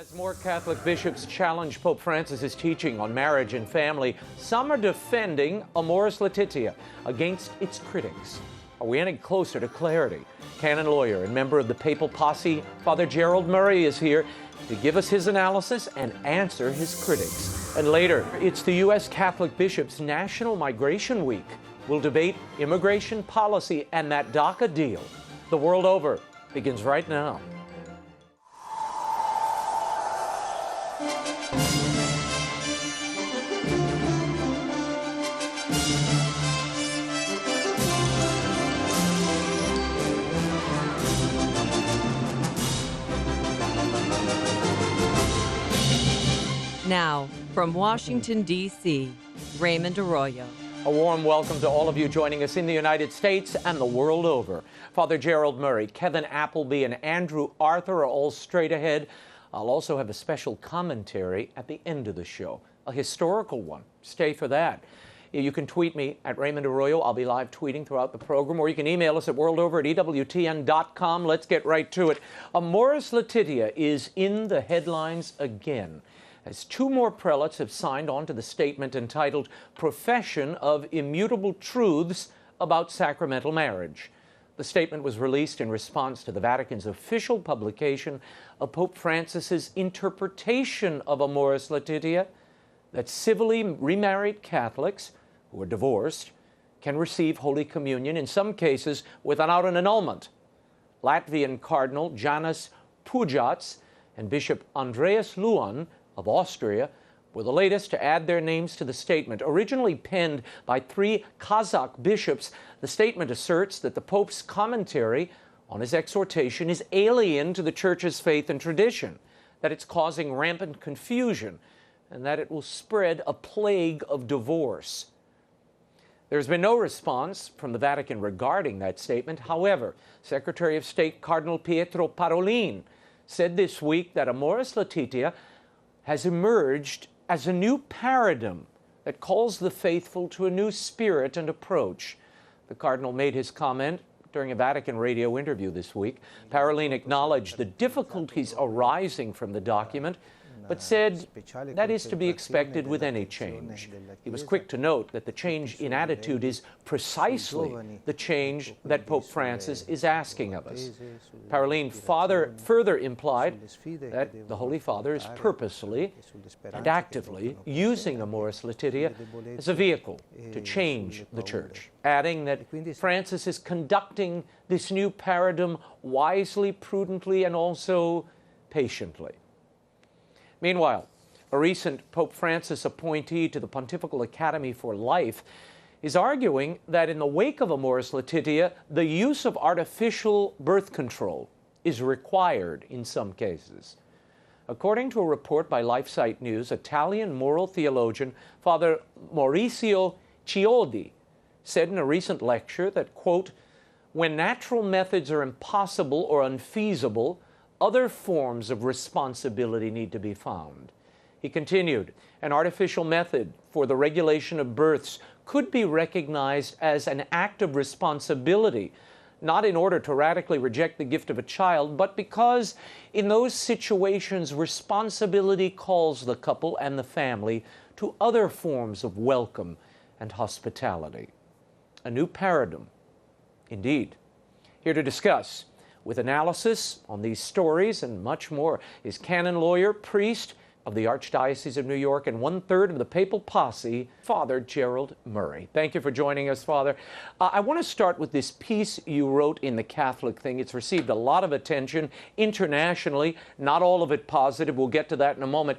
As more Catholic bishops challenge Pope Francis's teaching on marriage and family, some are defending Amoris Laetitia against its critics. Are we any closer to clarity? Canon lawyer and member of the Papal Posse, Father GERALD MURRAY, is here to give us his analysis and answer his critics. And later, it's the U.S. Catholic Bishops' National Migration Week. We'll debate immigration policy and that DACA deal. The world over begins right now. Now, from Washington, D.C., Raymond Arroyo. A warm welcome to all of you joining us in the United States and the world over. Father GERALD MURRAY, Kevin Appleby, and Andrew Arthur are all straight ahead. I'll also have a special commentary at the end of the show, a historical one. Stay for that. You can tweet me at Raymond Arroyo. I'll be live tweeting throughout the program, or you can email us at worldover@ewtn.com. Let's get right to it. Amoris Laetitia is in the headlines again, as two more prelates have signed on to the statement entitled Profession of Immutable Truths About Sacramental Marriage. The statement was released in response to the Vatican's official publication of Pope Francis's interpretation of Amoris Laetitia, that civilly remarried Catholics who are divorced can receive Holy Communion, in some cases without an annulment. Latvian Cardinal Jānis Pūģāts and Bishop Andreas Luan of Austria were the latest to add their names to the statement. Originally penned by three Kazakh bishops, the statement asserts that the Pope's commentary on his exhortation is alien to the Church's faith and tradition, that it's causing rampant confusion, and that it will spread a plague of divorce. There's been no response from the Vatican regarding that statement. However, Secretary of State Cardinal Pietro Parolin said this week that Amoris Laetitia has emerged as a new paradigm that calls the faithful to a new spirit and approach. The Cardinal made his comment during a Vatican radio interview this week. Parolin acknowledged the difficulties arising from the document, but said that is to be expected with any change. He was quick to note that the change in attitude is precisely the change that Pope Francis is asking of us. Parolin further implied that the Holy Father is purposely and actively using Amoris Laetitia as a vehicle to change the Church, adding that Francis is conducting this new paradigm wisely, prudently, and also patiently. Meanwhile, a recent Pope Francis appointee to the Pontifical Academy for Life is arguing that in the wake of Amoris Laetitia, the use of artificial birth control is required in some cases. According to a report by LifeSite News, Italian moral theologian Father Maurizio Chiodi said in a recent lecture that, quote, when natural methods are impossible or unfeasible, other forms of responsibility need to be found. He continued, an artificial method for the regulation of births could be recognized as an act of responsibility, not in order to radically reject the gift of a child, but because in those situations responsibility calls the couple and the family to other forms of welcome and hospitality. A new paradigm, indeed. Here to discuss with analysis on these stories and much more is canon lawyer, priest of the Archdiocese of New York, and one-third of the Papal Posse, Father GERALD MURRAY. Thank you for joining us, Father. I want to start with this piece you wrote in The Catholic Thing. It's received a lot of attention internationally, not all of it positive. We'll get to that in a moment.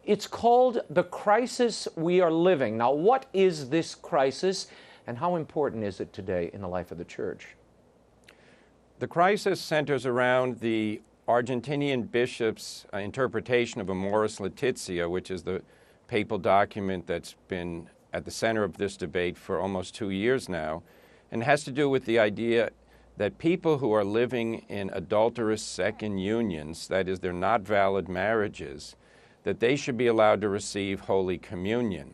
It's called The Crisis We Are Living. Now, what is this crisis, and how important is it today in the life of the Church? The crisis centers around the Argentinian bishop's interpretation of Amoris Laetitia, which is the papal document that's been at the center of this debate for almost 2 years now, and has to do with the idea that people who are living in adulterous second unions, that is, they're not valid marriages, that they should be allowed to receive Holy Communion.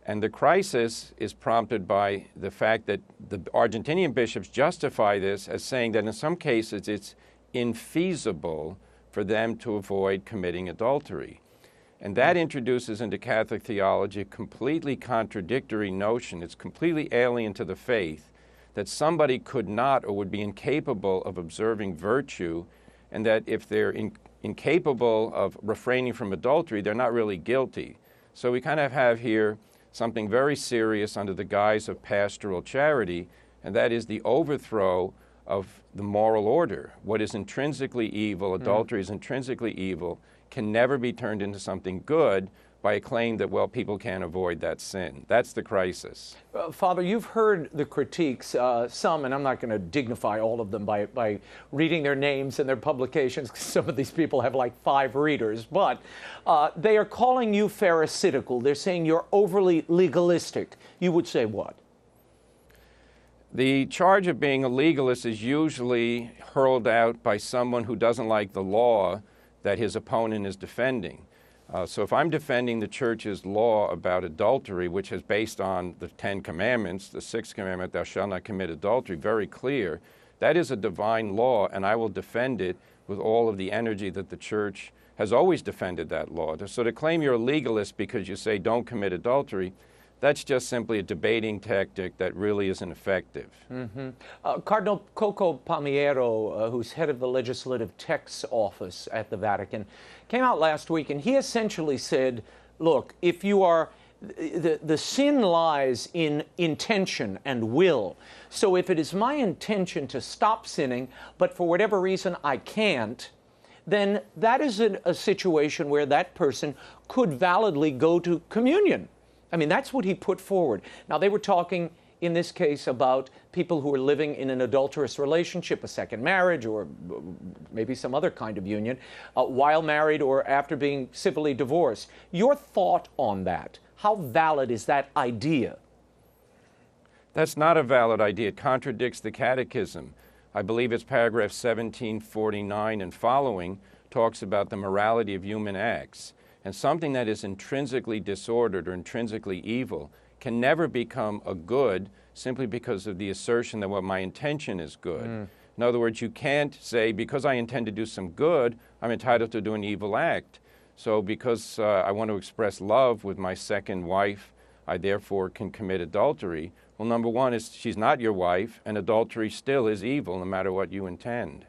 And the crisis is prompted by the fact that the Argentinian bishops justify this as saying that in some cases it's infeasible for them to avoid committing adultery. And that introduces into Catholic theology a completely contradictory notion. It's completely alien to the faith that somebody could not or would be incapable of observing virtue, and that if they're incapable of refraining from adultery, they're not really guilty. So we kind of have here something very serious under the guise of pastoral charity, and that is the overthrow of the moral order. What is intrinsically evil, adultery is intrinsically evil, can never be turned into something good by a claim that, well, people can't avoid that sin. That's the crisis. Father, you've heard the critiques, some, and I'm not going to dignify all of them by reading their names and their publications, because some of these people have like 5 readers, but they are calling you pharisaical. They're saying you're overly legalistic. You would say what? The charge of being a legalist is usually hurled out by someone who doesn't like the law that his opponent is defending. So if I'm defending the church's law about adultery, which is based on the 10 commandments, the 6th commandment, thou shalt not commit adultery, very clear, that is a divine law, and I will defend it with all of the energy that the church has always defended that law. So to claim you're a legalist because you say don't commit adultery, that's just simply a debating tactic that really isn't effective. Cardinal Coco Palmiero, who's head of the Legislative Texts Office at the Vatican, came out last week and he essentially said, look, if you are, the sin lies in intention and will. So if it is my intention to stop sinning, but for whatever reason I can't, then that is a situation where that person could validly go to communion. I mean, that's what he put forward. Now, they were talking in this case about people who are living in an adulterous relationship, a second marriage, or maybe some other kind of union, while married or after being civilly divorced. Your thought on that? How valid is that idea? That's not a valid idea. It contradicts the Catechism. I believe it's paragraph 1749 and following talks about the morality of human acts. And something that is intrinsically disordered or intrinsically evil can never become a good simply because of the assertion that, well, my intention is good. In other words, you can't say, because I intend to do some good, I'm entitled to do an evil act. So because I want to express love with my second wife, I therefore can commit adultery. Well, number one is she's not your wife, and adultery still is evil no matter what you intend.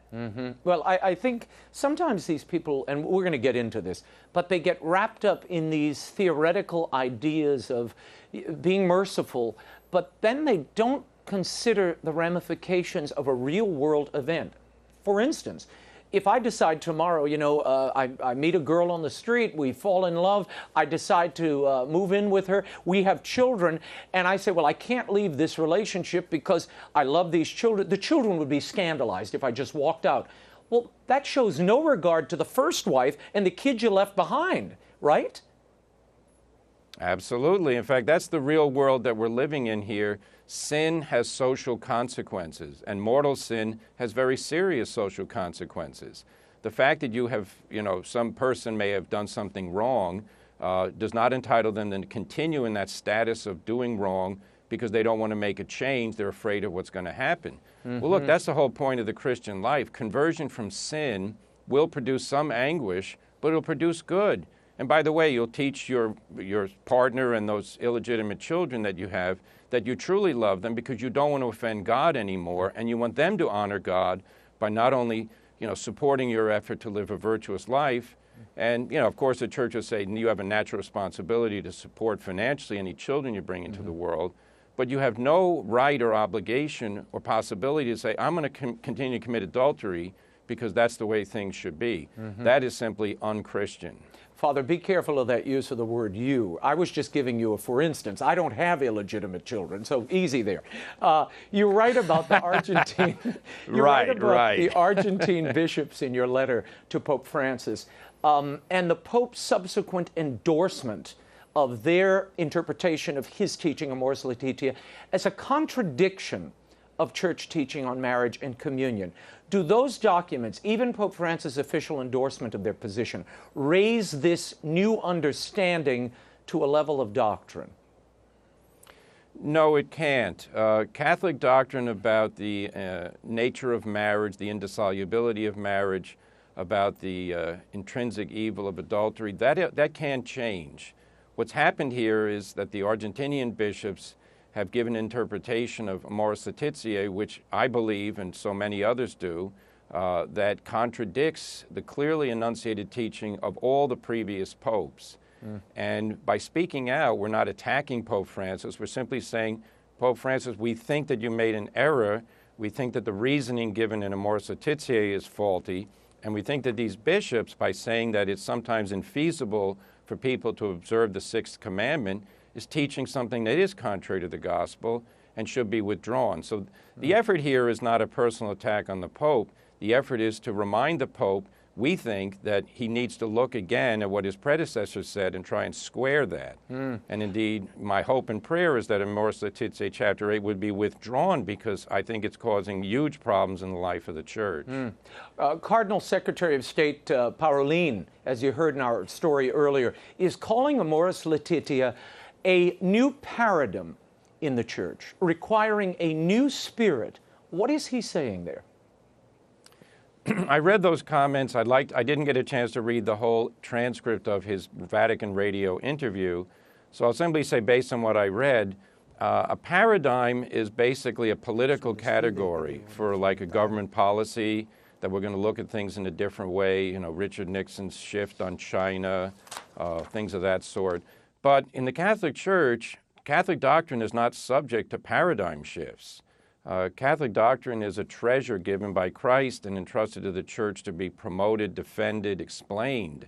Well, I think sometimes these people, and we're going to get into this, but they get wrapped up in these theoretical ideas of being merciful, but then they don't consider the ramifications of a real-world event. For instance, if I decide tomorrow, you know, I meet a girl on the street, we fall in love, I decide to move in with her, we have children, and I say, well, I can't leave this relationship because I love these children. The children would be scandalized if I just walked out. Well, that shows no regard to the first wife and the kids you left behind, right? Absolutely. In fact, that's the real world that we're living in here. Sin has social consequences, and mortal sin has very serious social consequences. The fact that you have, some person may have done something wrong does not entitle them to continue in that status of doing wrong because they don't want to make a change. They're afraid of what's going to happen. Well, look, that's the whole point of the Christian life. Conversion from sin will produce some anguish, but it'll produce good. And by the way, you'll teach your partner and those illegitimate children that you have that you truly love them because you don't want to offend God anymore, and you want them to honor God by not only, supporting your effort to live a virtuous life. And, of course, the church will say you have a natural responsibility to support financially any children you bring into the world, but you have no right or obligation or possibility to say, I'm going to continue to commit adultery because that's the way things should be. That is simply unchristian. Father, be careful of that use of the word you. I was just giving you a for instance. I don't have illegitimate children, so easy there. You write about the Argentine, the Argentine bishops in your letter to Pope Francis, and the Pope's subsequent endorsement of their interpretation of his teaching, Amoris Laetitia, as a contradiction of church teaching on marriage and communion. Do those documents, even Pope Francis' official endorsement of their position, raise this new understanding to a level of doctrine? No, it can't. Catholic doctrine about the nature of marriage, the indissolubility of marriage, about the intrinsic evil of adultery. That can change. What's happened here is that the Argentinian bishops have given an interpretation of Amoris Laetitia, which I believe, and so many others do, that contradicts the clearly enunciated teaching of all the previous popes. And by speaking out, we're not attacking Pope Francis. We're simply saying, Pope Francis, we think that you made an error. We think that the reasoning given in Amoris Laetitia is faulty. And we think that these bishops, by saying that it's sometimes infeasible for people to observe the sixth commandment, is teaching something that is contrary to the gospel and should be withdrawn. So the effort here is not a personal attack on the Pope. The effort is to remind the Pope, we think, that he needs to look again at what his predecessors said and try and square that. And indeed, my hope and prayer is that Amoris Laetitia chapter 8 would be withdrawn, because I think it's causing huge problems in the life of the Church. Cardinal Secretary of State Parolin, as you heard in our story earlier, is calling Amoris Laetitia a new paradigm in the Church, requiring a new spirit. What is he saying there? I read those comments. I didn't get a chance to read the whole transcript of his Vatican radio interview, so I'll simply say, based on what I read, a paradigm is basically a political category for like a government policy, that we're going to look at things in a different way, you know, Richard Nixon's shift on China, things of that sort. But in the Catholic Church, Catholic doctrine is not subject to paradigm shifts. Catholic doctrine is a treasure given by Christ and entrusted to the Church to be promoted, defended, explained.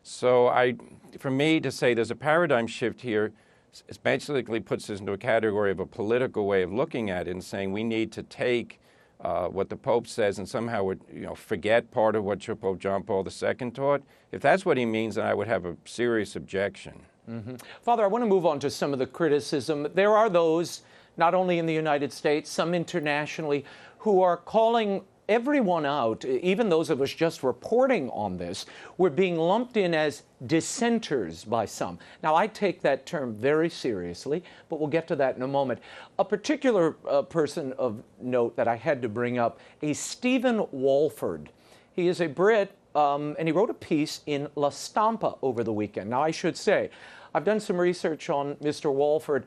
So for me to say there's a paradigm shift here, it basically puts this into a category of a political way of looking at it and saying we need to take what the Pope says and somehow forget part of what Pope John Paul II taught. If that's what he means, then I would have a serious objection. Father, I want to move on to some of the criticism. There are those, not only in the United States, some internationally, who are calling everyone out, even those of us just reporting on this. We're being lumped in as dissenters by some. Now, I take that term very seriously, but we'll get to that in a moment. A particular person of note that I had to bring up is Stephen Walford. He is a Brit, and he wrote a piece in La Stampa over the weekend. Now, I should say, I've done some research on Mr. Walford.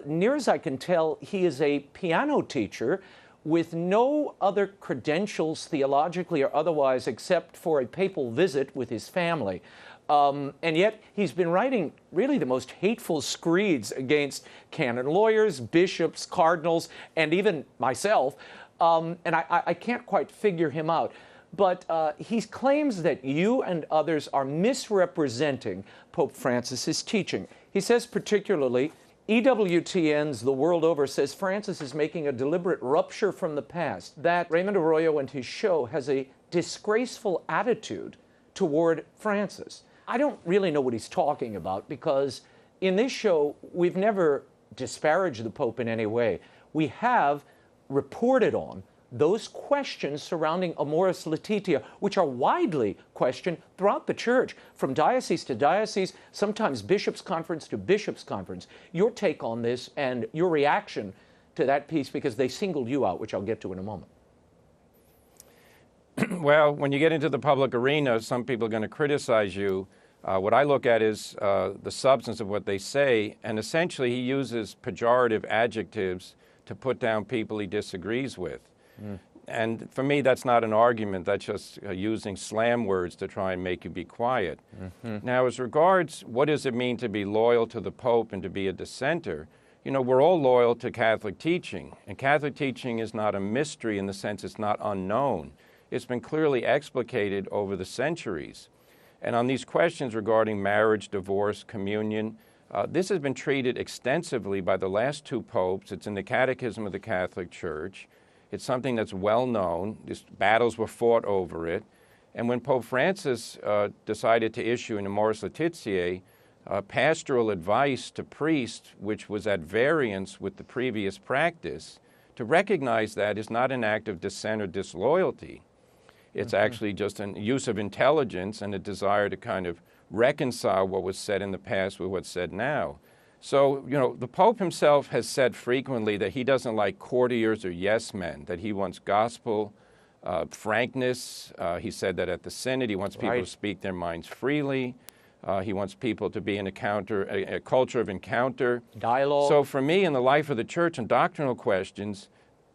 Near as I can tell, he is a piano teacher with no other credentials theologically or otherwise except for a papal visit with his family. And yet he's been writing really the most hateful screeds against canon lawyers, bishops, cardinals, and even myself. And I can't quite figure him out. But he claims that you and others are misrepresenting Pope Francis's teaching. He says particularly, EWTN's The World Over says Francis is making a deliberate rupture from the past, that Raymond Arroyo and his show has a disgraceful attitude toward Francis. I don't really know what he's talking about, because in this show, we've never disparaged the Pope in any way. We have reported on those questions surrounding Amoris Laetitia, which are widely questioned throughout the Church, from diocese to diocese, sometimes bishops' conference to bishops' conference. Your take on this and your reaction to that piece, because they singled you out, which I'll get to in a moment. Well, when you get into the public arena, some people are going to criticize you. What I look at is the substance of what they say, and essentially he uses pejorative adjectives to put down people he disagrees with. And for me, that's not an argument. That's just using slam words to try and make you be quiet. Now, as regards what does it mean to be loyal to the Pope and to be a dissenter, you know, we're all loyal to Catholic teaching. And Catholic teaching is not a mystery in the sense it's not unknown. It's been clearly explicated over the centuries. And on these questions regarding marriage, divorce, communion, this has been treated extensively by the last two popes. It's in the Catechism of the Catholic Church. It's something that's well known. These battles were fought over it. And when Pope Francis decided to issue an Amoris Laetitia, pastoral advice to priests, which was at variance with the previous practice, to recognize that is not an act of dissent or disloyalty. It's actually just a use of intelligence and a desire to kind of reconcile what was said in the past with what's said now. So, you know, the Pope himself has said frequently that he doesn't like courtiers or yes men, that he wants gospel frankness. He said that at the Synod. He wants people to speak their minds freely. He wants people to be in a culture of encounter. Dialogue. So for me, in the life of the Church and doctrinal questions,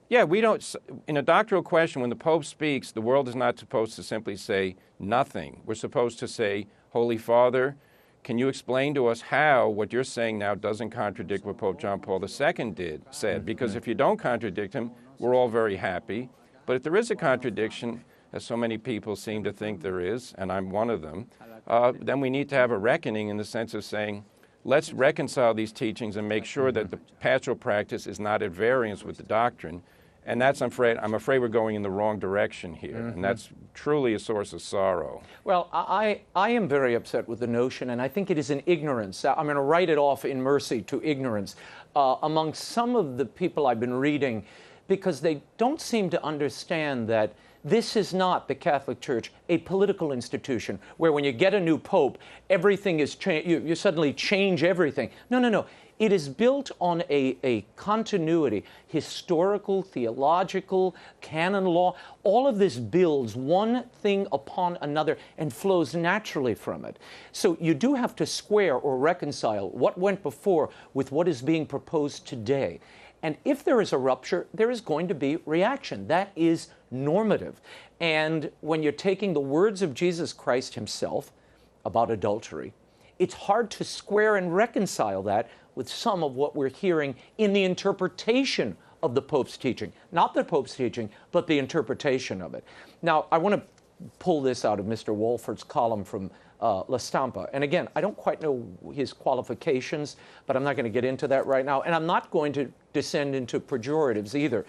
in a doctrinal question, when the Pope speaks, the world is not supposed to simply say nothing. We're supposed to say, Holy Father, can you explain to us how what you're saying now doesn't contradict what Pope John Paul II said? Because if you don't contradict him, we're all very happy. But if there is a contradiction, as so many people seem to think there is, and I'm one of them, then we need to have a reckoning in the sense of saying, let's reconcile these teachings and make sure that the pastoral practice is not at variance with the doctrine. And that's, I'm afraid we're going in the wrong direction here, and that's truly a source of sorrow. Well, I am very upset with the notion, and I think it is an ignorance. I'm going to write it off in mercy to ignorance among some of the people I've been reading, because they don't seem to understand that this is not, the Catholic Church, a political institution where when you get a new pope, everything is changed. You suddenly change everything. No, no, no. It is built on a continuity, historical, theological, canon law. All of this builds one thing upon another and flows naturally from it. So you do have to square or reconcile what went before with what is being proposed today. And if there is a rupture, there is going to be reaction. That is normative. And when you're taking the words of Jesus Christ himself about adultery, it's hard to square and reconcile that with some of what we're hearing in the interpretation of the Pope's teaching. Not the Pope's teaching, but the interpretation of it. Now, I want to pull this out of Mr. Walford's column from La Stampa. And again, I don't quite know his qualifications, but I'm not going to get into that right now. And I'm not going to descend into pejoratives either,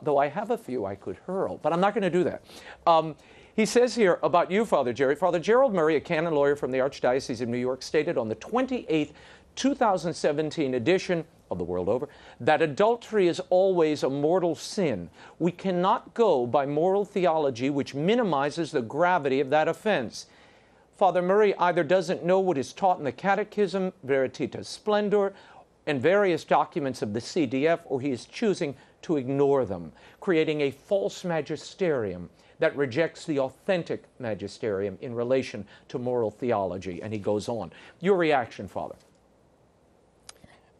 though I have a few I could hurl, but I'm not going to do that. He says here about you, Father Jerry, Father Gerald Murray, a canon lawyer from the Archdiocese of New York, stated on the 28th 2017 edition of The World Over, that adultery is always a mortal sin. We cannot go by moral theology which minimizes the gravity of that offense. Father Murray either doesn't know what is taught in the Catechism, Veritatis Splendor, and various documents of the CDF, or he is choosing to ignore them, creating a false magisterium that rejects the authentic magisterium in relation to moral theology. And he goes on. Your reaction, Father?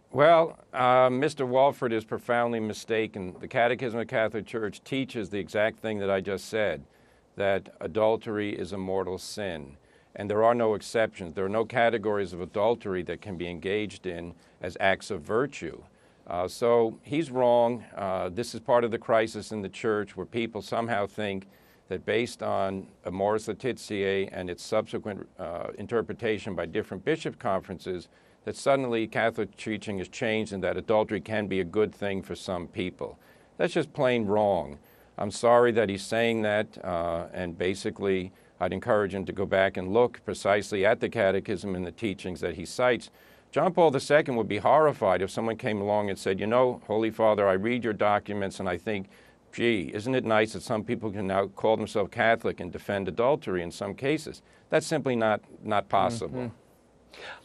Well, Mr. Walford is profoundly mistaken. The Catechism of the Catholic Church teaches the exact thing that I just said, that adultery is a mortal sin. And there are no exceptions. There are no categories of adultery that can be engaged in as acts of virtue. So he's wrong. This is part of the crisis in the Church where people somehow think that based on Amoris Laetitia and its subsequent interpretation by different bishop conferences, that suddenly Catholic teaching has changed and that adultery can be a good thing for some people. That's just plain wrong. I'm sorry that he's saying that, and basically I'd encourage him to go back and look precisely at the Catechism and the teachings that he cites. John Paul II would be horrified if someone came along and said, you know, Holy Father, I read your documents and I think, gee, isn't it nice that some people can now call themselves Catholic and defend adultery in some cases? That's simply not possible. Mm-hmm.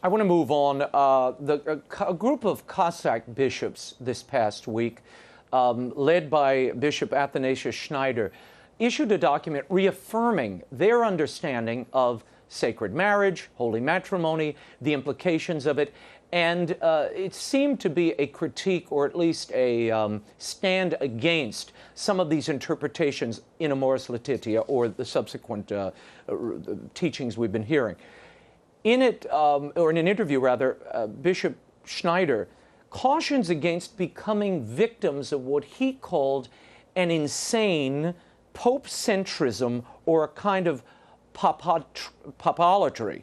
I want to move on. A group of Cossack bishops this past week, led by Bishop Athanasius Schneider, issued a document reaffirming their understanding of sacred marriage, holy matrimony, the implications of it, and it seemed to be a critique, or at least a stand against some of these interpretations in Amoris Laetitia or the subsequent teachings we've been hearing. In it, or in an interview rather, Bishop Schneider cautions against becoming victims of what he called an insane pope-centrism or a kind of popolatry.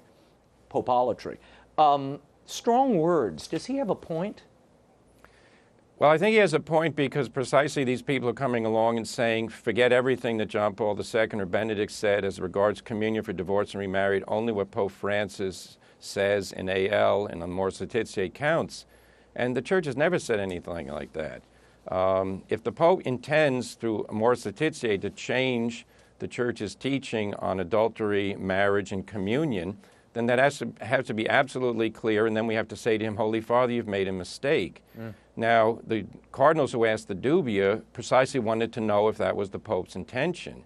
Strong words. Does he have a point? Well, I think he has a point because precisely these people are coming along and saying, forget everything that John Paul II or Benedict said as regards communion for divorced and remarried. Only what Pope Francis says in AL and Amoris Laetitia counts. And the Church has never said anything like that. If the Pope intends through Amoris Laetitia to change the Church's teaching on adultery, marriage, and communion, then that has to be absolutely clear, and then we have to say to him, Holy Father, you've made a mistake. Now, the cardinals who asked the dubia precisely wanted to know if that was the Pope's intention.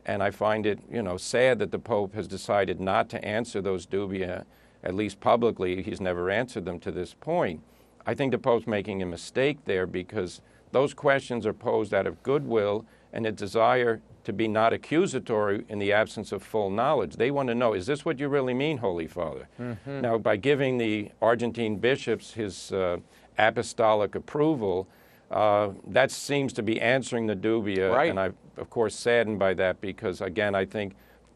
And I find it, sad that the Pope has decided not to answer those dubia, at least publicly. He's never answered them to this point. I think the Pope's making a mistake there because those questions are posed out of goodwill and a desire to be not accusatory in the absence of full knowledge. They want to know, is this what you really mean, Holy Father? Now, by giving the Argentine bishops his apostolic approval, that seems to be answering the dubia, right. And I'm, of course, saddened by that because, again, I think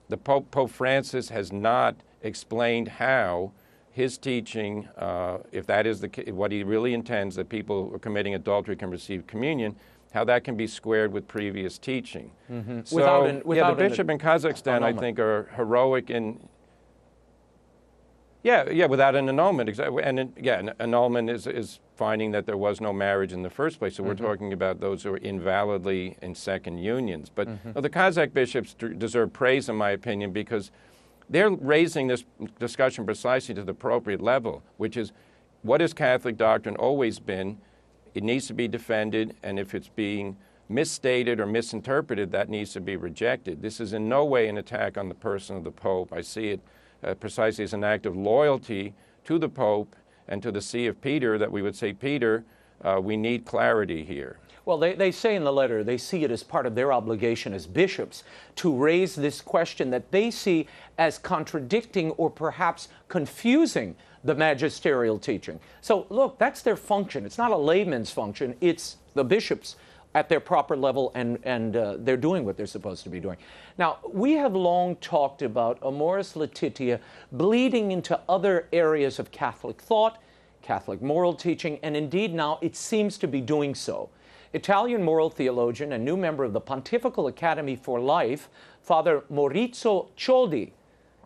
the Pope Francis has not explained how his teaching, if that is what he really intends, that people who are committing adultery can receive communion, how that can be squared with previous teaching. So, the bishop in Kazakhstan, I think, are heroic in... without an annulment. Exactly. And an annulment is finding that there was no marriage in the first place. So we're talking about those who are invalidly in second unions. But the Kazakh bishops deserve praise, in my opinion, because they're raising this discussion precisely to the appropriate level, which is, what has Catholic doctrine always been? It needs to be defended, and if it's being misstated or misinterpreted, that needs to be rejected. This is in no way an attack on the person of the Pope. I see it precisely as an act of loyalty to the Pope and to the See of Peter, that we would say, Peter, we need clarity here. Well, they say in the letter they see it as part of their obligation as bishops to raise this question that they see as contradicting or perhaps confusing the magisterial teaching. So, look, that's their function. It's not a layman's function. It's the bishops at their proper level, and they're doing what they're supposed to be doing. Now, we have long talked about Amoris Laetitia bleeding into other areas of Catholic thought, Catholic moral teaching, and indeed now it seems to be doing so. Italian moral theologian and new member of the Pontifical Academy for Life, Father Maurizio Cioldi,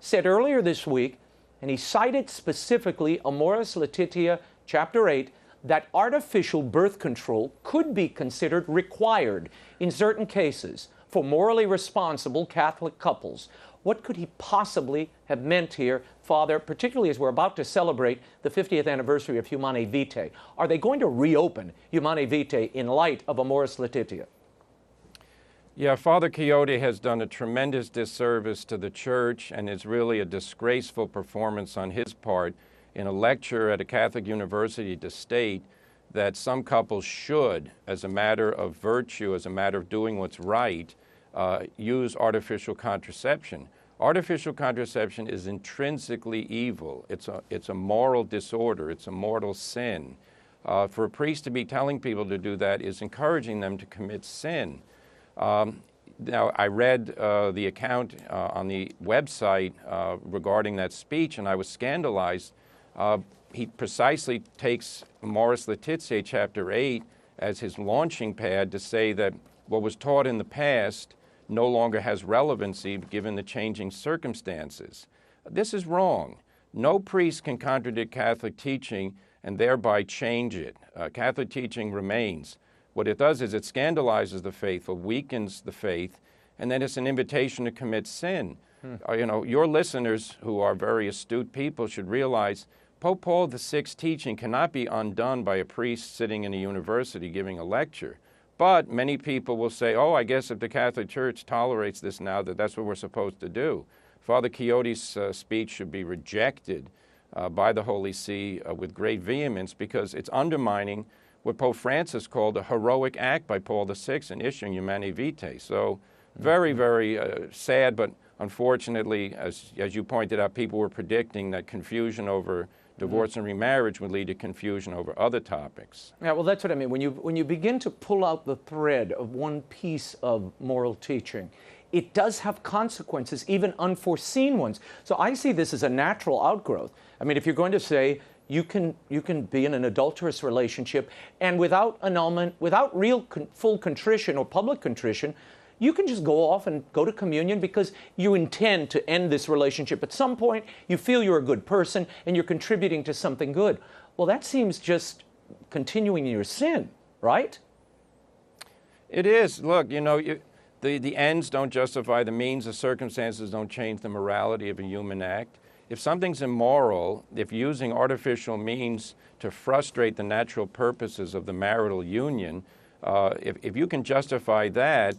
said earlier this week, and he cited specifically Amoris Laetitia, chapter 8, that artificial birth control could be considered required in certain cases for morally responsible Catholic couples. What could he possibly have meant here, Father, particularly as we're about to celebrate the 50th anniversary of Humanae Vitae? Are they going to reopen Humanae Vitae in light of Amoris Laetitia? Yeah, Father Chiodi has done a tremendous disservice to the Church, and it's really a disgraceful performance on his part in a lecture at a Catholic university to state that some couples should, as a matter of virtue, as a matter of doing what's right, use artificial contraception. Artificial contraception is intrinsically evil. It's a moral disorder. It's a mortal sin. For a priest to be telling people to do that is encouraging them to commit sin. Now, I read the account on the website regarding that speech, and I was scandalized. He precisely takes Amoris Laetitia, chapter 8, as his launching pad to say that what was taught in the past no longer has relevancy given the changing circumstances. This is wrong. No priest can contradict Catholic teaching and thereby change it. Catholic teaching remains. What it does is it scandalizes the faithful, weakens the faith, and then it's an invitation to commit sin. Your listeners, who are very astute people, should realize Pope Paul VI's teaching cannot be undone by a priest sitting in a university giving a lecture. But many people will say, oh, I guess if the Catholic Church tolerates this now, that's what we're supposed to do. Father Chiodi's speech should be rejected by the Holy See with great vehemence because it's undermining what Pope Francis called a heroic act by Paul VI in issuing Humanae Vitae. So very, very sad, but unfortunately, as you pointed out, people were predicting that confusion over divorce and remarriage would lead to confusion over other topics. Yeah, well, that's what I mean. When you begin to pull out the thread of one piece of moral teaching, it does have consequences, even unforeseen ones. So I see this as a natural outgrowth. I mean, if you're going to say you can be in an adulterous relationship and without annulment, without real full contrition or public contrition, you can just go off and go to communion because you intend to end this relationship at some point. You feel you're a good person and you're contributing to something good. Well, that seems just continuing your sin, right? It is. Look, the ends don't justify the means. The circumstances don't change the morality of a human act. if something's immoral, if using artificial means to frustrate the natural purposes of the marital union, if you can justify that,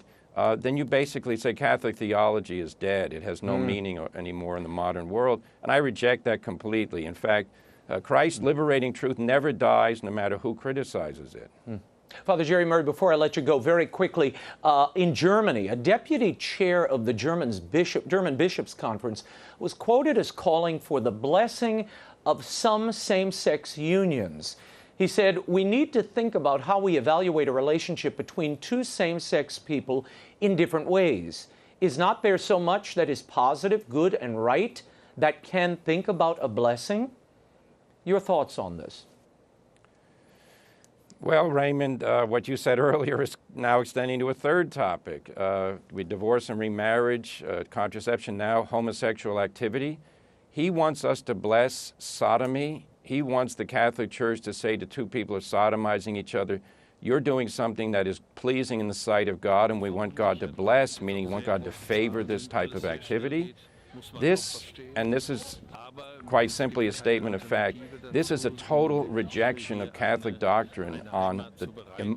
then you basically say Catholic theology is dead. It has no meaning anymore in the modern world. And I reject that completely. In fact, Christ's liberating truth never dies, no matter who criticizes it. Father Jerry Murray, before I let you go, very quickly, in Germany, a deputy chair of the German Bishops' Conference was quoted as calling for the blessing of some same-sex unions. He said, "We need to think about how we evaluate a relationship between two same-sex people in different ways. Is not there so much that is positive, good, and right that can think about a blessing?" Your thoughts on this? Well, Raymond, what you said earlier is now extending to a third topic. With divorce and remarriage, contraception, now homosexual activity. He wants us to bless sodomy. He wants the Catholic Church to say to two people who are sodomizing each other, you're doing something that is pleasing in the sight of God, and we want God to bless, meaning we want God to favor this type of activity. This is quite simply a statement of fact, this is a total rejection of Catholic doctrine on the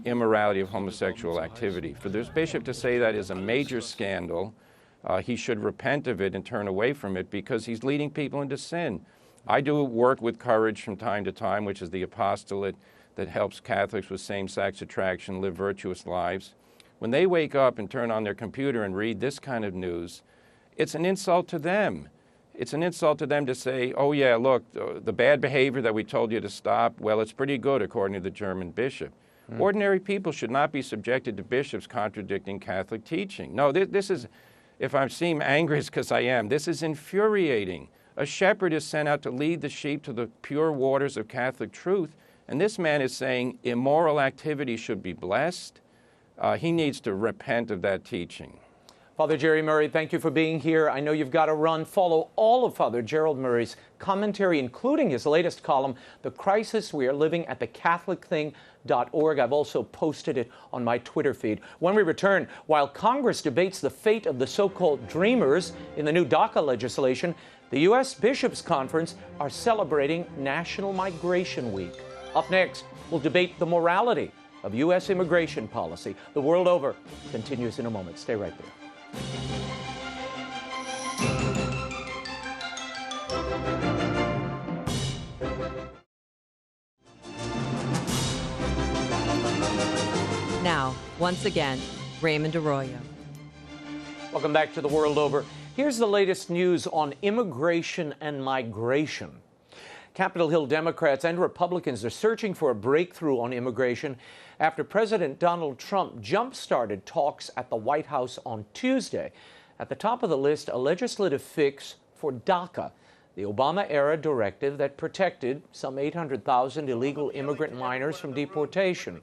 immorality of homosexual activity. For this bishop to say that is a major scandal. He should repent of it and turn away from it, because he's leading people into sin. I do work with Courage from time to time, which is the apostolate that helps Catholics with same-sex attraction live virtuous lives. When they wake up and turn on their computer and read this kind of news, it's an insult to them. It's an insult to them to say, oh yeah, look, the bad behavior that we told you to stop, well, it's pretty good according to the German bishop. Ordinary people should not be subjected to bishops contradicting Catholic teaching. No, this is, if I seem angry, it's because I am. This is infuriating. A shepherd is sent out to lead the sheep to the pure waters of Catholic truth, and this man is saying immoral activity should be blessed. He needs to repent of that teaching. Father Jerry Murray, thank you for being here. I know you've got to run. Follow all of Father Gerald Murray's commentary, including his latest column, The Crisis We Are Living, at thecatholicthing.org. I've also posted it on my Twitter feed. When we return, while Congress debates the fate of the so-called dreamers in the new DACA legislation, the U.S. Bishops' Conference are celebrating National Migration Week. Up next, we'll debate the morality of U.S. immigration policy. The world over continues in a moment. Stay right there. Now, once again, Raymond Arroyo. Welcome back to The World Over. Here's the latest news on immigration and migration. Capitol Hill Democrats and Republicans are searching for a breakthrough on immigration after President Donald Trump jump-started talks at the White House on Tuesday. At the top of the list, a legislative fix for DACA, the Obama-era directive that protected some 800,000 illegal immigrant minors from deportation.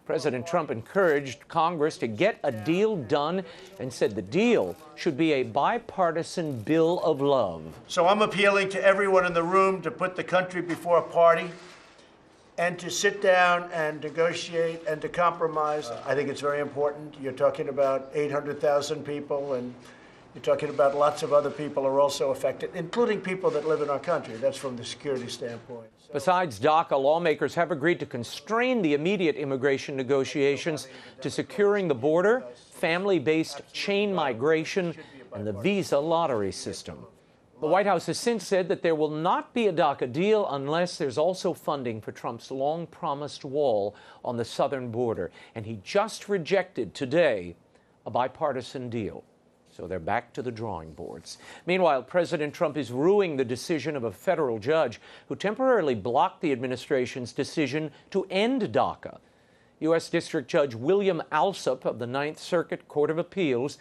President Trump encouraged Congress to get a deal done and said the deal should be a bipartisan bill of love. So I'm appealing to everyone in the room to put the country before a party and to sit down and negotiate and to compromise. I think it's very important. You're talking about 800,000 people, and you're talking about lots of other people are also affected, including people that live in our country. That's from the security standpoint. Besides DACA, lawmakers have agreed to constrain the immediate immigration negotiations to securing the border, family-based chain migration, and the visa lottery system. The White House has since said that there will not be a DACA deal unless there's also funding for Trump's long-promised wall on the southern border. And he just rejected today a bipartisan deal. So they're back to the drawing boards. Meanwhile, President Trump is rueing the decision of a federal judge who temporarily blocked the administration's decision to end DACA. U.S. District Judge William Alsup of the Ninth Circuit Court of Appeals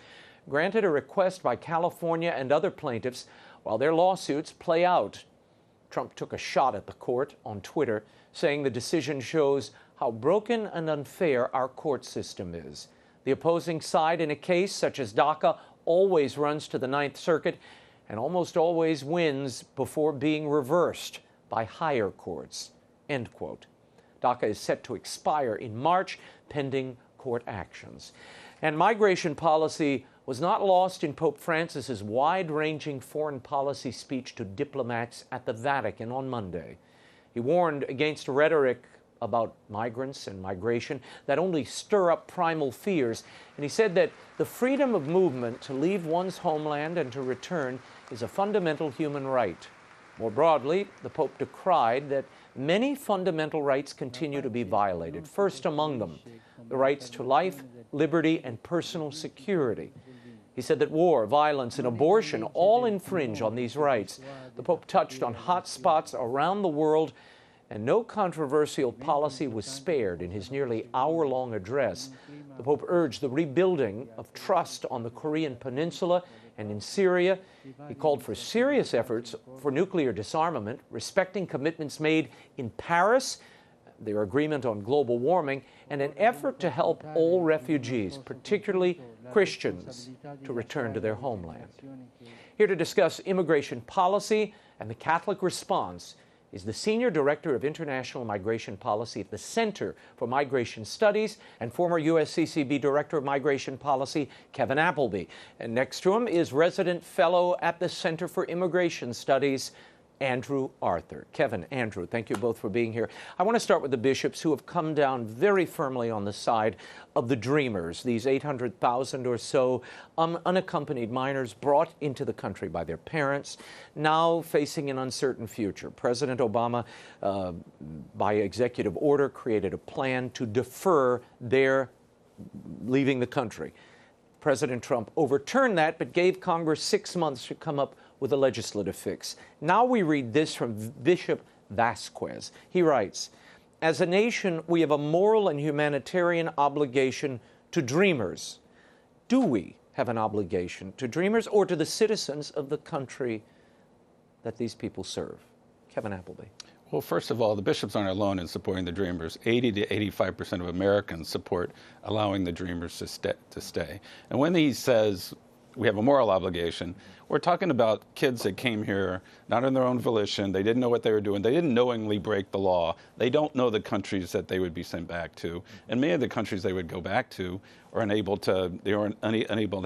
granted a request by California and other plaintiffs while their lawsuits play out. Trump took a shot at the court on Twitter, saying the decision shows how broken and unfair our court system is. The opposing side in a case such as DACA always runs to the Ninth Circuit and almost always wins before being reversed by higher courts, end quote. DACA is set to expire in March, pending court actions. And migration policy was not lost in Pope Francis's wide-ranging foreign policy speech to diplomats at the Vatican on Monday. He warned against rhetoric about migrants and migration that only stir up primal fears, and he said that the freedom of movement to leave one's homeland and to return is a fundamental human right. More broadly, the Pope decried that many fundamental rights continue to be violated, first among them, the rights to life, liberty, and personal security. He said that war, violence, and abortion all infringe on these rights. The Pope touched on hot spots around the world, and no controversial policy was spared in his nearly hour-long address. The Pope urged the rebuilding of trust on the Korean Peninsula and in Syria. He called for serious efforts for nuclear disarmament, respecting commitments made in Paris, their agreement on global warming, and an effort to help all refugees, particularly Christians, to return to their homeland. Here to discuss immigration policy and the Catholic response is the Senior Director of International Migration Policy at the Center for Migration Studies and former USCCB Director of Migration Policy, Kevin Appleby. And next to him is Resident Fellow at the Center for Immigration Studies, Andrew Arthur. Kevin, Andrew, thank you both for being here. I want to start with the bishops who have come down very firmly on the side of the dreamers, these 800,000 or so unaccompanied minors brought into the country by their parents, now facing an uncertain future. President Obama, by executive order, created a plan to defer their leaving the country. President Trump overturned that, but gave Congress 6 months to come up with a legislative fix. Now we read this from Bishop Vasquez. He writes, "As a nation, we have a moral and humanitarian obligation to dreamers." Do we have an obligation to dreamers or to the citizens of the country that these people serve? Kevin Appleby. Well, first of all, the bishops aren't alone in supporting the dreamers. 80 to 85% of Americans support allowing the dreamers to stay. And when he says we have a moral obligation, we're talking about kids that came here not on their own volition. They didn't know what they were doing. They didn't knowingly break the law. They don't know the countries that they would be sent back to. And many of the countries they would go back to are unable to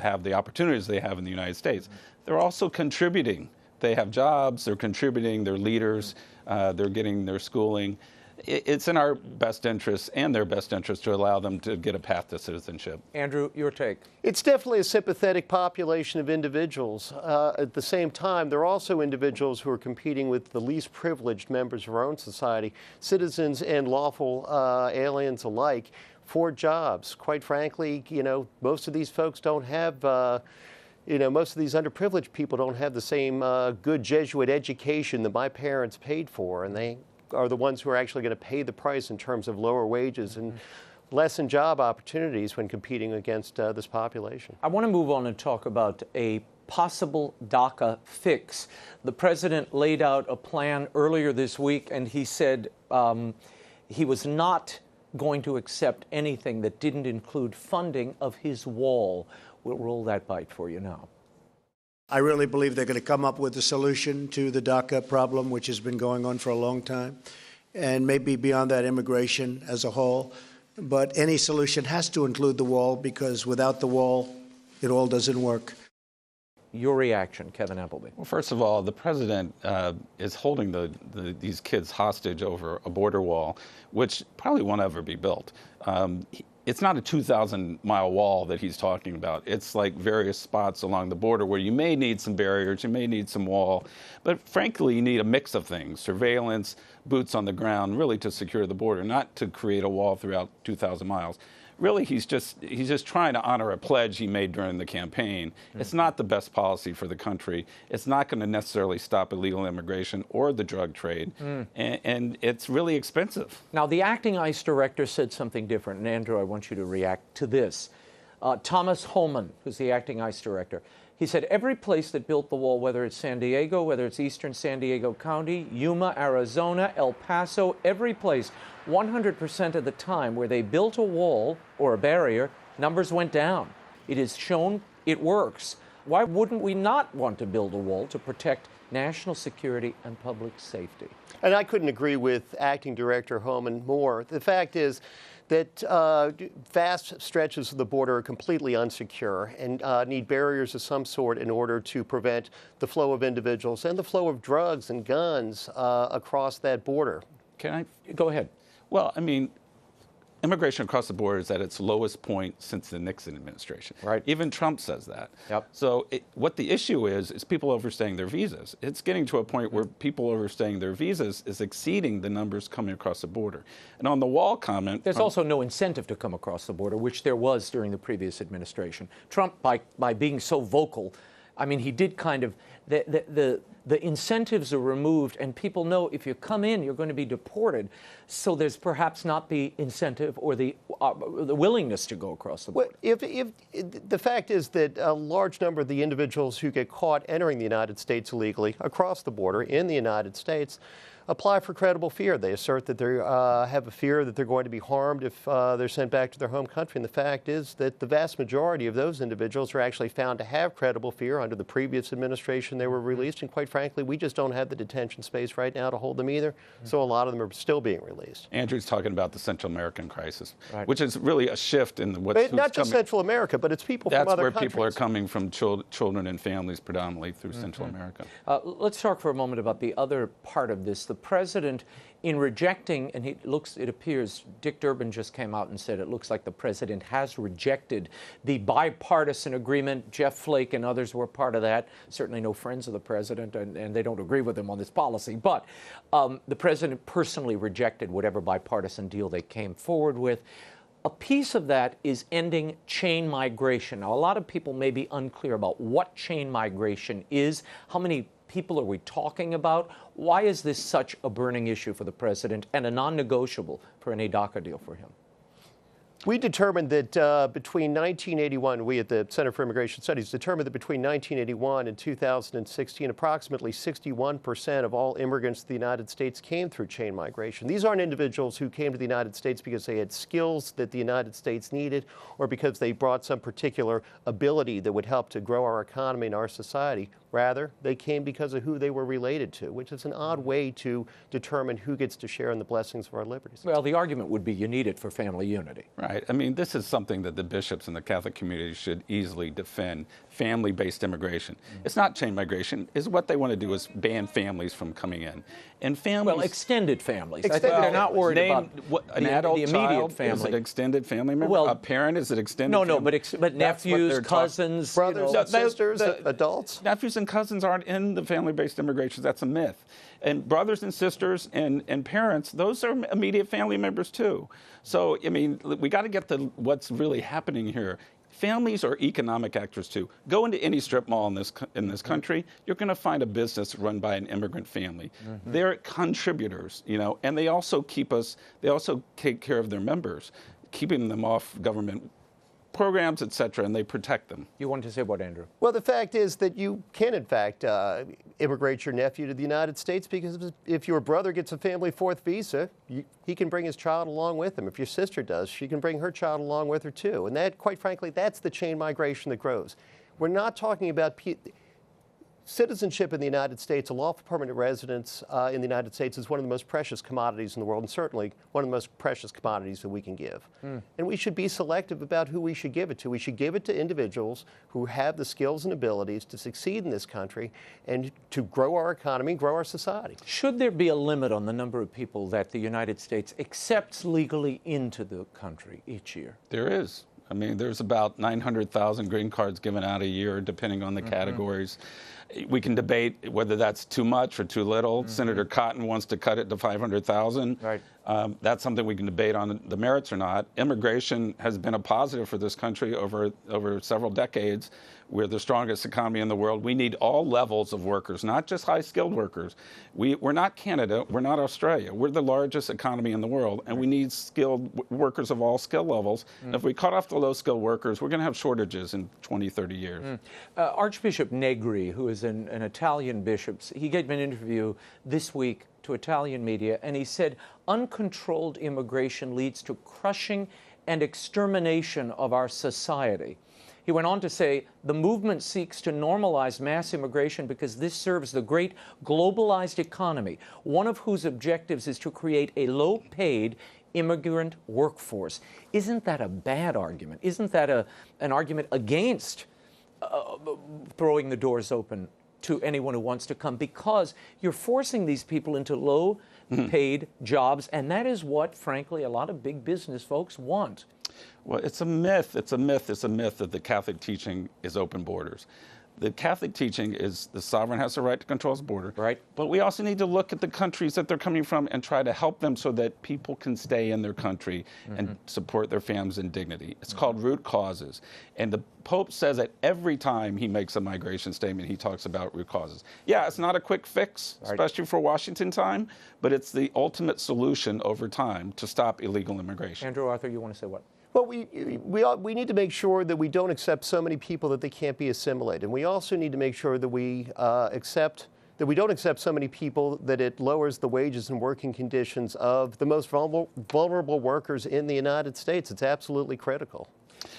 have the opportunities they have in the United States. They're also contributing. They have jobs, they're contributing, they're leaders, they're getting their schooling. It's in our best interest and their best interest to allow them to get a path to citizenship. Andrew, your take. It's definitely a sympathetic population of individuals. At the same time, there are also individuals who are competing with the least privileged members of our own society, citizens and lawful aliens alike, for jobs. Quite frankly, most of these folks don't have most of these underprivileged people don't have the same good Jesuit education that my parents paid for, and they are the ones who are actually going to pay the price in terms of lower wages and lessen job opportunities when competing against this population. I want to move on and talk about a possible DACA fix. The president laid out a plan earlier this week, and he said he was not going to accept anything that didn't include funding of his wall. We'll roll that bite for you now. I really believe they're going to come up with a solution to the DACA problem, which has been going on for a long time, and maybe beyond that, immigration as a whole. But any solution has to include the wall, because without the wall, it all doesn't work. Your reaction, Kevin Appleby. Well, first of all, the president is holding these kids hostage over a border wall, which probably won't ever be built. It's not a 2,000-mile wall that he's talking about. It's like various spots along the border where you may need some barriers, you may need some wall, but frankly, you need a mix of things: surveillance, boots on the ground, really to secure the border, not to create a wall throughout 2,000 miles. Really, he's just trying to honor a pledge he made during the campaign. It's not the best policy for the country. It's not going to necessarily stop illegal immigration or the drug trade, and it's really expensive. Now, the acting ICE director said something different, and Andrew, I want you to react to this. Thomas Homan, who's the acting ICE director, he said every place that built the wall, whether it's San Diego, whether it's eastern San Diego County, Yuma, Arizona, El Paso, every place, 100% of the time where they built a wall or a barrier, numbers went down. It is shown it works. Why wouldn't we not want to build a wall to protect national security and public safety? And I couldn't agree with Acting Director Homan more. The fact is, that vast stretches of the border are completely unsecure and need barriers of some sort in order to prevent the flow of individuals and the flow of drugs and guns across that border. Can I? Go ahead. Well, I mean, immigration across the border is at its lowest point since the Nixon administration. Right. Even Trump says that. Yep. So what the issue is people overstaying their visas. It's getting to a point where people overstaying their visas is exceeding the numbers coming across the border. And on the wall comment... There's also no incentive to come across the border, which there was during the previous administration. Trump, by being so vocal, I mean, he did kind of... The incentives are removed, and people know if you come in, you're going to be deported. So there's perhaps not the incentive or the willingness to go across the border. Well, if the fact is that a large number of the individuals who get caught entering the United States illegally across the border in the United States apply for credible fear. They assert that they have a fear that they're going to be harmed if they're sent back to their home country. And the fact is that the vast majority of those individuals are actually found to have credible fear. Under the previous administration, they were released. And quite frankly, we just don't have the detention space right now to hold them either. So a lot of them are still being released. Andrew's talking about the Central American crisis, right, which is really a shift in what's not just Central America, but it's people from other countries. That's where people are coming from, children and families predominantly through Central America. Let's talk for a moment about the other part of this. The president, in rejecting, and it appears, Dick Durbin just came out and said it looks like the president has rejected the bipartisan agreement. Jeff Flake and others were part of that. Certainly no friends of the president, and they don't agree with him on this policy. But the president personally rejected whatever bipartisan deal they came forward with. A piece of that is ending chain migration. Now, a lot of people may be unclear about what chain migration is. How many people are we talking about? Why is this such a burning issue for the president and a non-negotiable for any DACA deal for him? We determined that between 1981, we at the Center for Immigration Studies determined that between 1981 and 2016, approximately 61% of all immigrants to the United States came through chain migration. These aren't individuals who came to the United States because they had skills that the United States needed or because they brought some particular ability that would help to grow our economy and our society. Rather, they came because of who they were related to, which is an odd way to determine who gets to share in the blessings of our liberties. Well, the argument would be you need it for family unity. Right. I mean, this is something that the bishops and the Catholic community should easily defend, family-based immigration. It's not chain migration. It's what they want to do is ban families from coming in. And families... Well, extended families. I think they're not worried about an adult the immediate child, family. Is it extended family member? Well, a parent, is it extended No, family? but nephews, cousins, Brothers and sisters, adults? Nephews and cousins aren't in the family-based immigration. That's a myth. And brothers and sisters and parents, those are immediate family members too. So, I mean, we got to get to what's really happening here. Families are economic actors too. Go into any strip mall in this country, you're going to find a business run by an immigrant family. They're contributors, you know, and they also they also take care of their members, keeping them off government programs, et cetera, and they protect them. You wanted to say what, Andrew? Well, the fact is that you can, in fact, immigrate your nephew to the United States because if your brother gets a family fourth visa, he can bring his child along with him. If your sister does, she can bring her child along with her too. And that, quite frankly, that's the chain migration that grows. We're not talking about citizenship in the United States. A lawful permanent residence in the United States is one of the most precious commodities in the world, and certainly one of the most precious commodities that we can give. And we should be selective about who we should give it to. We should give it to individuals who have the skills and abilities to succeed in this country and to grow our economy, grow our society. Should there be a limit on the number of people that the United States accepts legally into the country each year? There is. I mean, there's about 900,000 green cards given out a year, depending on the categories. We can debate whether that's too much or too little. Senator Cotton wants to cut it to 500,000. Right. That's something we can debate on the merits or not. Immigration has been a positive for this country over several decades. We're the strongest economy in the world. We need all levels of workers, not just high-skilled workers. We're not Canada. We're not Australia. We're the largest economy in the world, and we need skilled workers of all skill levels. And if we cut off the low-skilled workers, we're going to have shortages in 20, 30 years. Archbishop Negri, who is an Italian bishop, he gave an interview this week to Italian media, and he said uncontrolled immigration leads to crushing and extermination of our society. He went on to say, the movement seeks to normalize mass immigration because this serves the great globalized economy, one of whose objectives is to create a low-paid immigrant workforce. Isn't that a bad argument? Isn't that an argument against throwing the doors open to anyone who wants to come? Because you're forcing these people into low-paid jobs, and that is what, frankly, a lot of big business folks want. Well, it's a myth. It's a myth that the Catholic teaching is open borders. The Catholic teaching is the sovereign has the right to control his border. Right. But we also need to look at the countries that they're coming from and try to help them so that people can stay in their country and support their families in dignity. It's called root causes. And the Pope says that every time he makes a migration statement, he talks about root causes. Yeah, it's not a quick fix, especially for Washington time, but it's the ultimate solution over time to stop illegal immigration. Andrew Arthur, you want to say what? Well, we need to make sure that we don't accept so many people that they can't be assimilated. And we also need to make sure that we don't accept so many people that it lowers the wages and working conditions of the most vulnerable workers in the United States. It's absolutely critical.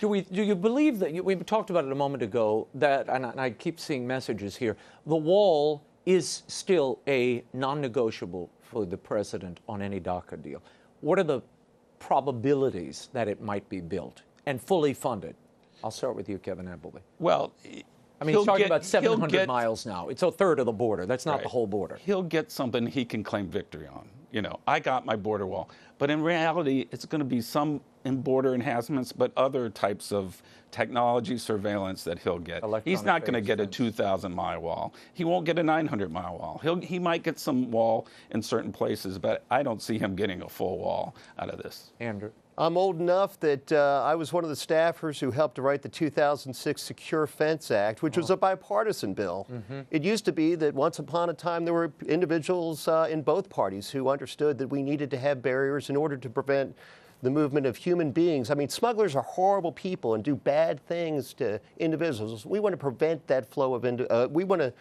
Do you believe that, we talked about it a moment ago, that, and I keep seeing messages here, the wall is still a non-negotiable for the president on any DACA deal. What are the probabilities that it might be built and fully funded? I'll start with you, Kevin Appleby. Well, I mean, he's talking about 700 miles now. It's a third of the border. That's not the whole border. He'll get something he can claim victory on. You know, I got my border wall. But in reality, it's going to be some in border enhancements, but other types of technology surveillance that he'll get. He's not going to get a 2,000-mile wall. He won't get a 900-mile wall. He might get some wall in certain places, but I don't see him getting a full wall out of this. Andrew? I'm old enough that I was one of the staffers who helped to write the 2006 Secure Fence Act, which was a bipartisan bill. It used to be that once upon a time there were individuals in both parties who understood that we needed to have barriers in order to prevent the movement of human beings. I mean, smugglers are horrible people and do bad things to individuals. We want to prevent that flow of we want to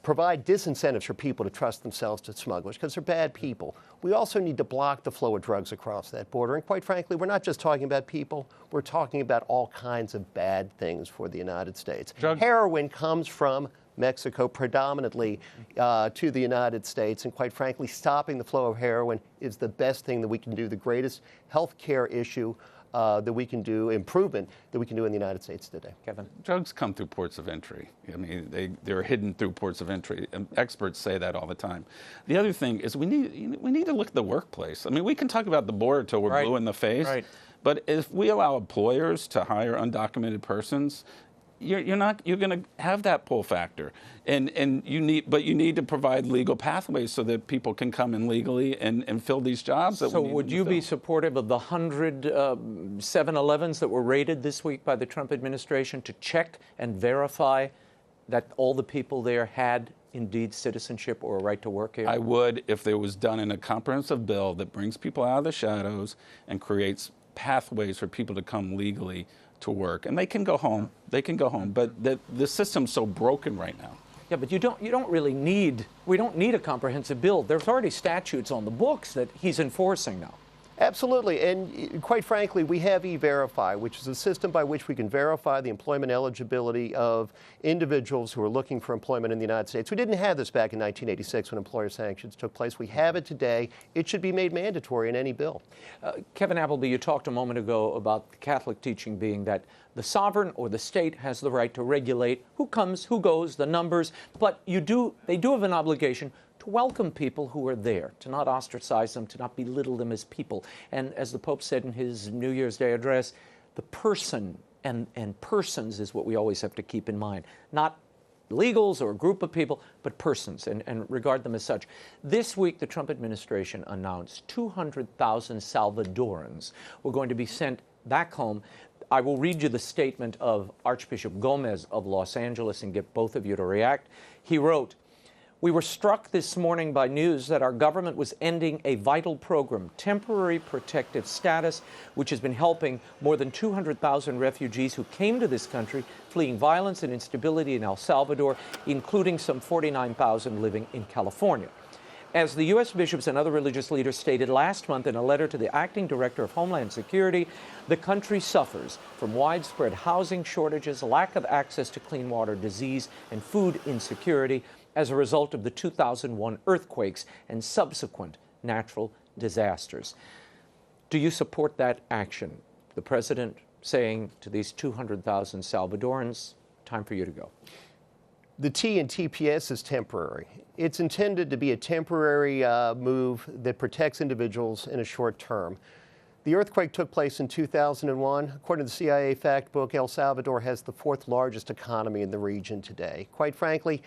provide disincentives for people to trust themselves to smugglers because they're bad people. We also need to block the flow of drugs across that border. And quite frankly, we're not just talking about people, we're talking about all kinds of bad things for the United States. Heroin comes from Mexico predominantly to the United States, and quite frankly, stopping the flow of heroin is the best thing that we can do, the greatest health care issue that we can do, improvement that we can do in the United States today. Kevin? Drugs come through ports of entry. I mean, they're hidden through ports of entry. And experts say that all the time. The other thing is we need to look at the workplace. I mean, we can talk about the border till we're blue in the face, but if we allow employers to hire undocumented persons, you're going to have that pull factor, and you need to provide legal pathways so that people can come in legally and fill these jobs. So would you be supportive of the 100 7-Elevens that were raided this week by the Trump administration to check and verify that all the people there had indeed citizenship or a right to work here? I would, if it was done in a comprehensive bill that brings people out of the shadows and creates pathways for people to come legally to work, and they can go home. They can go home, but the system's so broken right now. Yeah, but you don't really need. We don't need a comprehensive bill. There's already statutes on the books that he's enforcing now. Absolutely, and quite frankly, we have E-Verify, which is a system by which we can verify the employment eligibility of individuals who are looking for employment in the United States. We didn't have this back in 1986 when employer sanctions took place. We have it today. It should be made mandatory in any bill. Kevin Appleby, you talked a moment ago about the Catholic teaching being that the sovereign or the state has the right to regulate who comes, who goes, the numbers, but they do have an obligation to welcome people who are there, to not ostracize them, to not belittle them as people. And as the Pope said in his New Year's Day address, the person and persons is what we always have to keep in mind. Not illegals or a group of people, but persons, and regard them as such. This week, the Trump administration announced 200,000 Salvadorans were going to be sent back home. I will read you the statement of Archbishop Gomez of Los Angeles and get both of you to react. He wrote, "We were struck this morning by news that our government was ending a vital program, temporary protective status, which has been helping more than 200,000 refugees who came to this country fleeing violence and instability in El Salvador, including some 49,000 living in California. As the U.S. bishops and other religious leaders stated last month in a letter to the acting director of Homeland Security, the country suffers from widespread housing shortages, lack of access to clean water, disease, and food insecurity as a result of the 2001 earthquakes and subsequent natural disasters. Do you support that action? The president saying to these 200,000 Salvadorans, time for you to go. The T in TPS is temporary. It's intended to be a temporary move that protects individuals in a short term. The earthquake took place in 2001. According to the CIA fact book, El Salvador has the 4th largest economy in the region today. Quite frankly,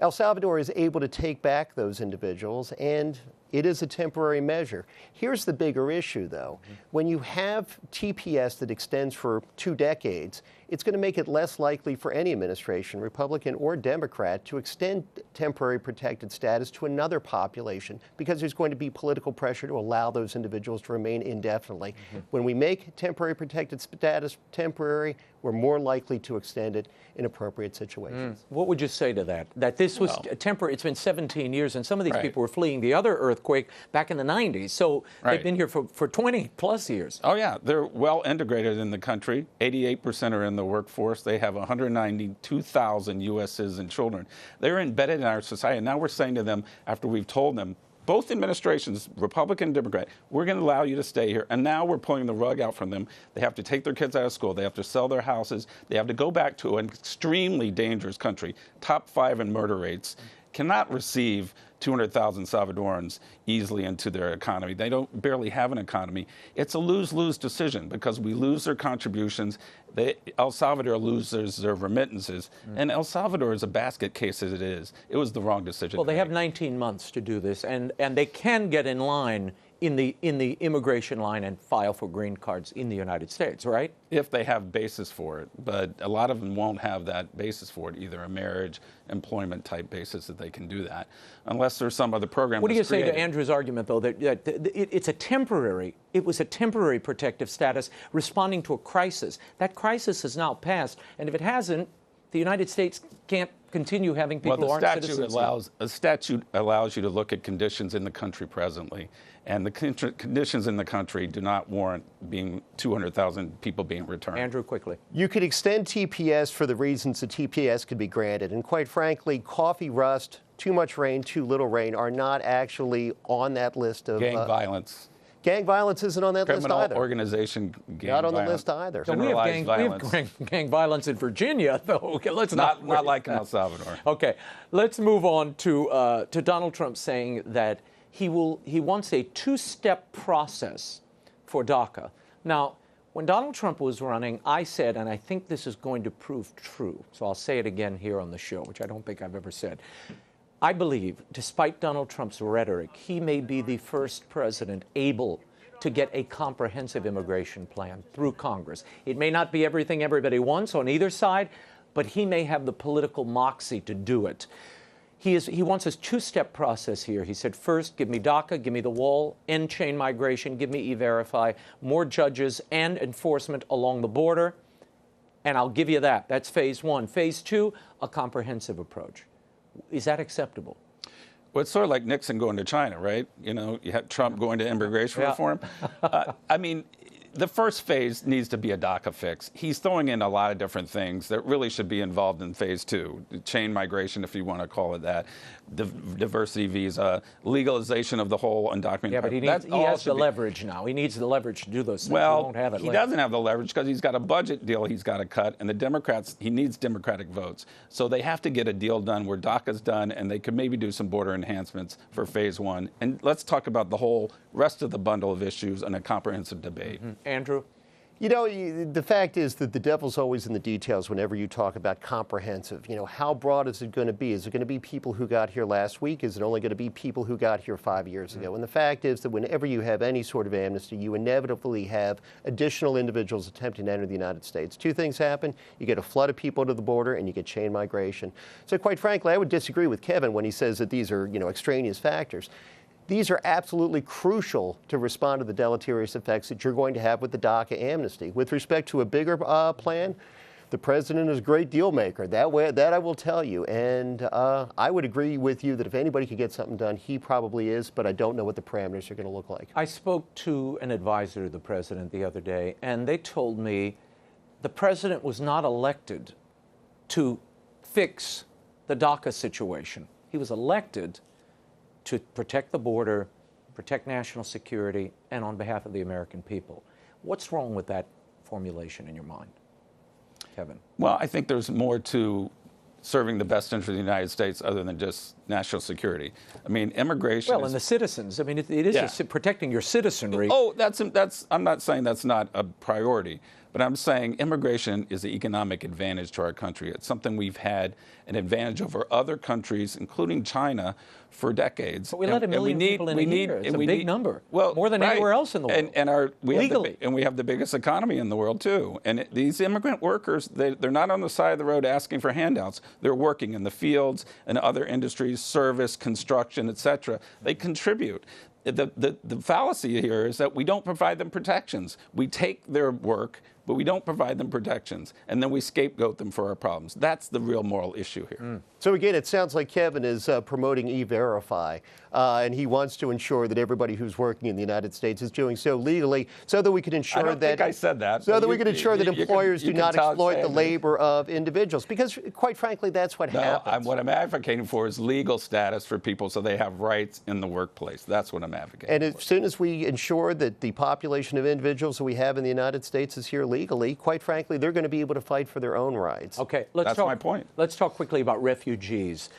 El Salvador is able to take back those individuals, and it is a temporary measure. Here's the bigger issue, though. When you have TPS that extends for 2 decades, it's going to make it less likely for any administration, Republican or Democrat, to extend temporary protected status to another population because there's going to be political pressure to allow those individuals to remain indefinitely. When we make temporary protected status temporary, we're more likely to extend it in appropriate situations. What would you say to that? That this was temporary. It's been 17 years, and some of these people were fleeing the other earthquake back in the 90s. So they've been here for 20 plus years. Oh, yeah. They're well integrated in the country. 88% are in the workforce. They have 192,000 U.S. citizen children. They're embedded in our society. And now we're saying to them, after we've told them, both administrations, Republican and Democrat, we're going to allow you to stay here. And now we're pulling the rug out from them. They have to take their kids out of school. They have to sell their houses. They have to go back to an extremely dangerous country, top 5 in murder rates, cannot receive 200,000 Salvadorans easily into their economy. They don't barely have an economy. It's a lose-lose decision because we lose their contributions. El Salvador loses their remittances. And El Salvador is a basket case as it is. It was the wrong decision. Well, they have 19 months to do this, and they can get in line in the immigration line and file for green cards in the United States, right? If they have basis for it. But a lot of them won't have that basis for it, either a marriage, employment type basis that they can do that, unless there's some other program. What do you say to Andrew's argument, though, that it was a temporary protective status responding to a crisis? That crisis has now passed, and if it hasn't, the United States can't continue having people who aren't citizens. A statute allows you to look at conditions in the country presently, and the conditions in the country do not warrant being 200,000 people being returned. Andrew, quickly. You could extend TPS for the reasons that TPS could be granted, and quite frankly, coffee rust, too much rain, too little rain are not actually on that list of... Gang violence. Gang violence isn't on that list either. Criminal organization gang Not on violence. the list either. So we have gang violence in Virginia, though. Okay, let's not like in El Salvador. Okay, let's move on to Donald Trump saying that he wants a 2-step process for DACA. Now, when Donald Trump was running, I said, and I think this is going to prove true, so I'll say it again here on the show, which I don't think I've ever said. I believe, despite Donald Trump's rhetoric, he may be the first president able to get a comprehensive immigration plan through Congress. It may not be everything everybody wants on either side, but he may have the political moxie to do it. He wants a 2-step process here. He said, first, give me DACA, give me the wall, end chain migration, give me E-Verify, more judges and enforcement along the border, and I'll give you that. That's phase 1. Phase 2, a comprehensive approach. Is that acceptable? Well, it's sort of like Nixon going to China, right? You know, you had Trump going to immigration reform. I mean, the first phase needs to be a DACA fix. He's throwing in a lot of different things that really should be involved in phase 2. Chain migration, if you want to call it that, diversity visa, legalization of the whole undocumented. Yeah, but he has the leverage now. He needs the leverage to do those things. Well, he won't have it he later. doesn't have the leverage because he's got a budget deal he's got to cut, and the Democrats, he needs Democratic votes. So they have to get a deal done where DACA's done, and they could maybe do some border enhancements for phase 1. And let's talk about the whole rest of the bundle of issues in a comprehensive debate. Andrew? You know, the fact is that the devil's always in the details whenever you talk about comprehensive. You know, how broad is it going to be? Is it going to be people who got here last week? Is it only going to be people who got here 5 years ago? And the fact is that whenever you have any sort of amnesty, you inevitably have additional individuals attempting to enter the United States. 2 things happen. You get a flood of people to the border, and you get chain migration. So quite frankly, I would disagree with Kevin when he says that these are, extraneous factors. These are absolutely crucial to respond to the deleterious effects that you're going to have with the DACA amnesty. With respect to a bigger plan, The president is a great deal maker. That I will tell you. And I would agree with you that if anybody could get something done, he probably is, but I don't know what the parameters are going to look like. I spoke to an advisor to the president the other day, and they told me the president was not elected to fix the DACA situation. He was elected to protect the border, protect national security, and on behalf of the American people. What's wrong with that formulation in your mind, Kevin? Well, I think there's more to serving the best interest of the United States other than just national security. I mean, immigration. Well, and the citizens. I mean, it is protecting your citizenry. Oh, that's. I'm not saying that's not a priority, but I'm saying immigration is an economic advantage to our country. It's something we've had an advantage over other countries, including China, for decades. But we let a million people in a year. It's a big number. Well, more than anywhere else in the world. And we have the biggest economy in the world too. And these immigrant workers, they're not on the side of the road asking for handouts. They're working in the fields and other industries, service, construction, etc. They contribute. The fallacy here is that we don't provide them protections. We take their work, but we don't provide them protections, and then we scapegoat them for our problems. That's the real moral issue here. So again, it sounds like Kevin is promoting E-Verify, and he wants to ensure that everybody who's working in the United States is doing so legally, so that we can ensure I don't think I said that. So that we can ensure that employers do not exploit the labor labor of individuals, because quite frankly, that's what happens. What I'm advocating for is legal status for people so they have rights in the workplace. That's what I'm advocating And for. as soon as we ensure that the population of individuals that we have in the United States is here legally, quite frankly, they're going to be able to fight for their own rights. Okay, That's my point. Let's talk quickly about refugees.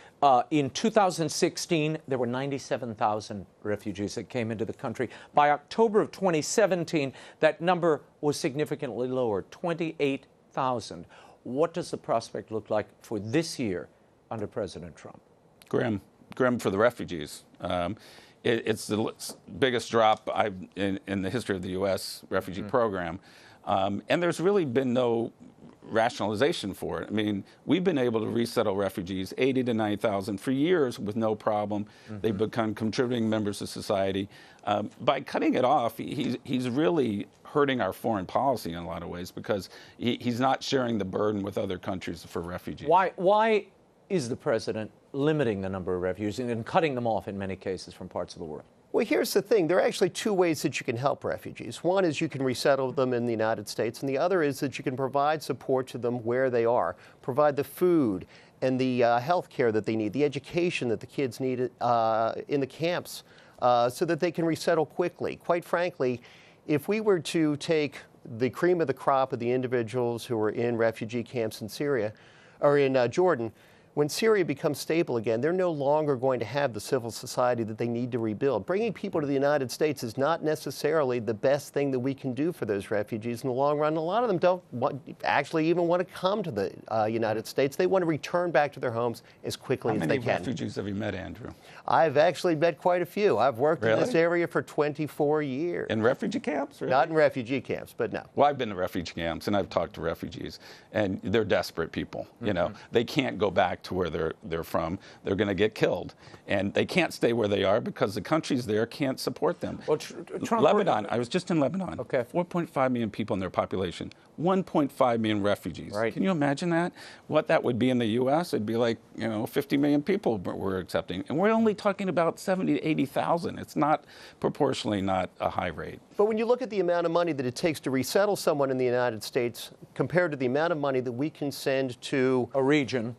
In 2016, there were 97,000 refugees that came into the country. By October of 2017, that number was significantly lower, 28,000. What does the prospect look like for this year under President Trump? Grim for the refugees. It's the biggest drop in the history of the U.S. refugee program. And there's really been no rationalization for it. I mean, we've been able to resettle refugees, 80 to 90,000, for years with no problem. They've become contributing members of society. By cutting it off, he's really hurting our foreign policy in a lot of ways, because he's not sharing the burden with other countries for refugees. Why is the president limiting the number of refugees and cutting them off in many cases from parts of the world? Well, here's the thing. There are actually two ways that you can help refugees. One is you can resettle them in the United States, and the other is that you can provide support to them where they are, provide the food and the health care that they need, the education that the kids need in the camps, so that they can resettle quickly. Quite frankly, if we were to take the cream of the crop of the individuals who are in refugee camps in Syria or in Jordan, when Syria becomes stable again, they're no longer going to have the civil society that they need to rebuild. Bringing people to the United States is not necessarily the best thing that we can do for those refugees in the long run. A lot of them don't actually even want to come to the United States. They want to return back to their homes as quickly as they can. How many refugees have you met, Andrew? I've actually met quite a few. I've worked in this area for 24 years. In refugee camps? Really? Not in refugee camps, but no. Well, I've been to refugee camps, and I've talked to refugees, and they're desperate people. You know, they can't go back to where they're from. They're going to get killed, and they can't stay where they are because the countries there can't support them. Well, Lebanon, I was just in Lebanon. Okay. 4.5 million people in their population, 1.5 million refugees. Right. Can you imagine that? What that would be in the U.S.? It'd be like, 50 million people we're accepting, and we're only talking about 70 to 80,000. It's not proportionally not a high rate. But when you look at the amount of money that it takes to resettle someone in the United States compared to the amount of money that we can send to a region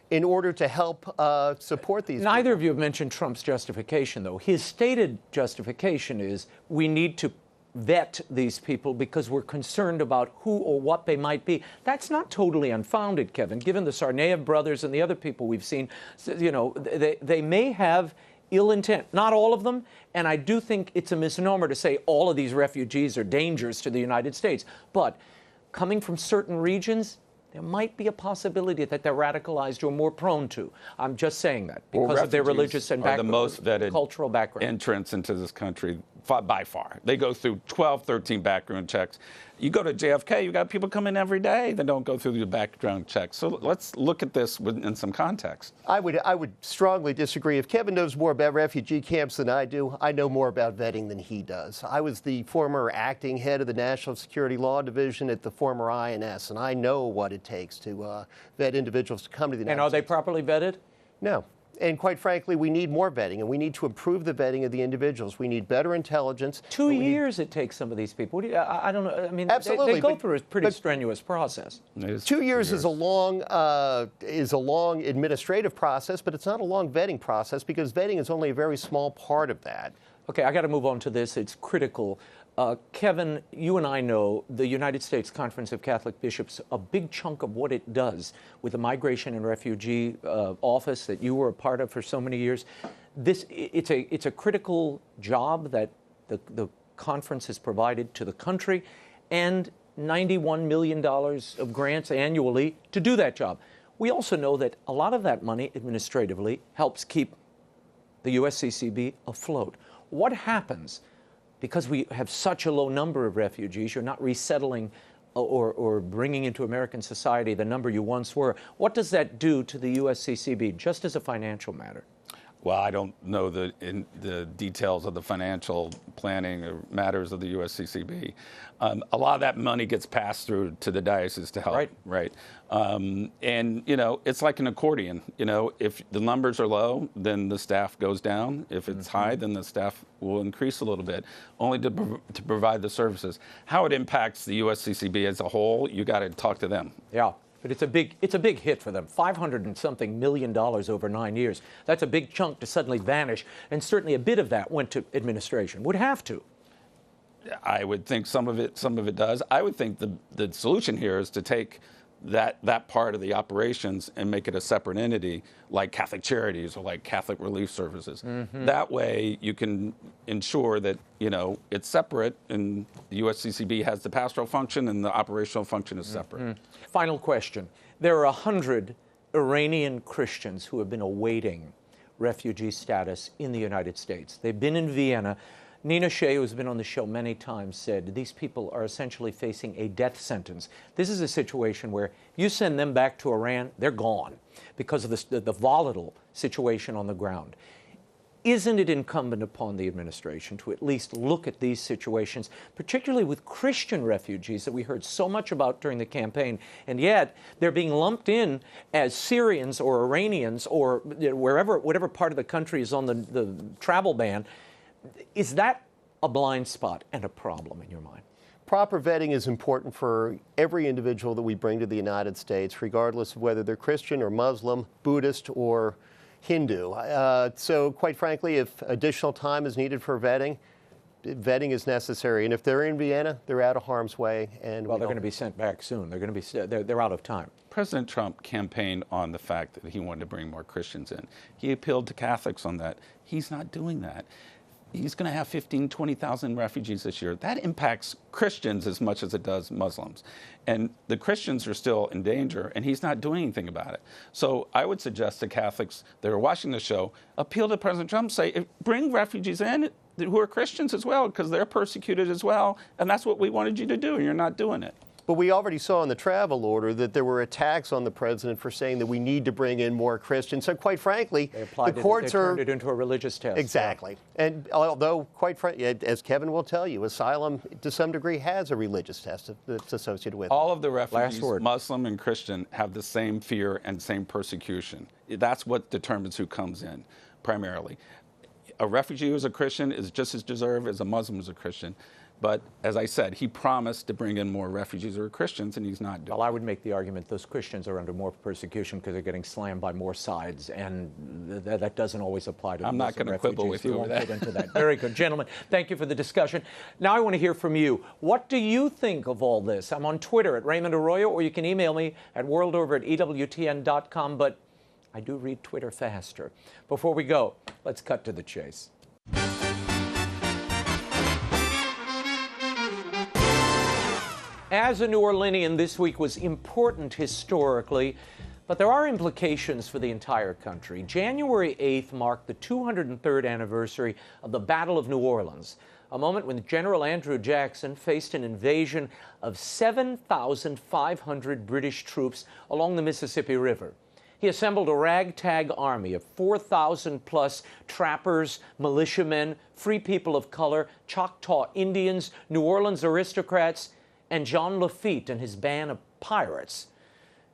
in order to help support these Neither people. of you have mentioned Trump's justification, though. His stated justification is we need to vet these people because we're concerned about who or what they might be. That's not totally unfounded, Kevin, given the Tsarnaev brothers and the other people we've seen. They may have ill intent. Not all of them, and I do think it's a misnomer to say all of these refugees are dangers to the United States. But coming from certain regions, there might be a possibility that they're radicalized or more prone to. I'm just saying that because of their religious and the most vetted cultural background. entrance into this country by far. They go through 12, 13 background checks. You go to JFK, you got people come in every day that don't go through the background checks. So let's look at this in some context. I would strongly disagree. If Kevin knows more about refugee camps than I do, I know more about vetting than he does. I was the former acting head of the National Security Law Division at the former INS, and I know what it takes to vet individuals to come to the United States. And are they properly vetted? No. And quite frankly, we need more vetting, and we need to improve the vetting of the individuals. We need better intelligence. 2 years it takes some of these people. What do you, I don't know. I mean, Absolutely, they go through a pretty strenuous process. 2 years is a long administrative process, but it's not a long vetting process because vetting is only a very small part of that. Okay, I got to move on to this. It's critical. Kevin, you and I know the United States Conference of Catholic Bishops, a big chunk of what it does with the Migration and Refugee Office that you were a part of for so many years. It's a critical job that the conference has provided to the country, and $91 million of grants annually to do that job. We also know that a lot of that money administratively helps keep the USCCB afloat. What happens? Because we have such a low number of refugees, you're not resettling or bringing into American society the number you once were. What does that do to the USCCB, just as a financial matter? Well, I don't know the details of the financial planning or matters of the USCCB. A lot of that money gets passed through to the diocese to help. Right. And, you know, it's like an accordion. You know, if the numbers are low, then the staff goes down. If it's high, then the staff will increase a little bit, only to provide the services. How it impacts the USCCB as a whole, you got to talk to them. Yeah. But it's a big hit for them. $500 and something million over 9 years. That's a big chunk to suddenly vanish, and certainly a bit of that went to administration. Would have to. I would think some of it does. I would think the solution here is to take that part of the operations and make it a separate entity, like Catholic Charities or like Catholic Relief Services. That way, you can ensure that, you know, it's separate, and the USCCB has the pastoral function and the operational function is separate. Final question. There are 100 Iranian Christians who have been awaiting refugee status in the United States. They've been in Vienna. Nina Shea, who's been on the show many times, said these people are essentially facing a death sentence. This is a situation where you send them back to Iran, they're gone because of the volatile situation on the ground. Isn't it incumbent upon the administration to at least look at these situations, particularly with Christian refugees that we heard so much about during the campaign, and yet they're being lumped in as Syrians or Iranians or whatever part of the country is on the travel ban? Is that a blind spot and a problem in your mind? Proper vetting is important for every individual that we bring to the United States, regardless of whether they're Christian or Muslim, Buddhist or Hindu. So quite frankly, if additional time is needed for vetting is necessary. And if they're in Vienna, they're out of harm's way. And well, they're going to be sent back soon. They're going to be they're out of time. President Trump campaigned on the fact that he wanted to bring more Christians in. He appealed to Catholics on that. He's not doing that. He's going to have 15,000, 20,000 refugees this year. That impacts Christians as much as it does Muslims. And the Christians are still in danger, and he's not doing anything about it. So I would suggest to Catholics that are watching the show, appeal to President Trump, say, bring refugees in who are Christians as well, because they're persecuted as well, and that's what we wanted you to do, and you're not doing it. But we already saw in the travel order that there were attacks on the president for saying that we need to bring in more Christians. So quite frankly, the courts they turned it into a religious test. Exactly. Yeah. And although, quite frankly, as Kevin will tell you, asylum to some degree has a religious test that's associated with it. All of the refugees, Muslim and Christian, have the same fear and same persecution. That's what determines who comes in, primarily. A refugee who's a Christian is just as deserved as a Muslim who's a Christian. But as I said, he promised to bring in more refugees who are Christians, and he's not doing it. Well, I would make the argument those Christians are under more persecution because they're getting slammed by more sides, and that doesn't always apply to the I'm not going to quibble with you over that. We won't get into that. Very good. Gentlemen, thank you for the discussion. Now I want to hear from you. What do you think of all this? I'm on Twitter at Raymond Arroyo, or you can email me at worldover@ewtn.com, but I do read Twitter faster. Before we go, let's cut to the chase. As a New Orleanian, this week was important historically. But there are implications for the entire country. January 8th marked the 203rd anniversary of the Battle of New Orleans, a moment when General Andrew Jackson faced an invasion of 7,500 British troops along the Mississippi River. He assembled a ragtag army of 4,000-plus trappers, militiamen, free people of color, Choctaw Indians, New Orleans aristocrats, and John Lafitte and his band of pirates.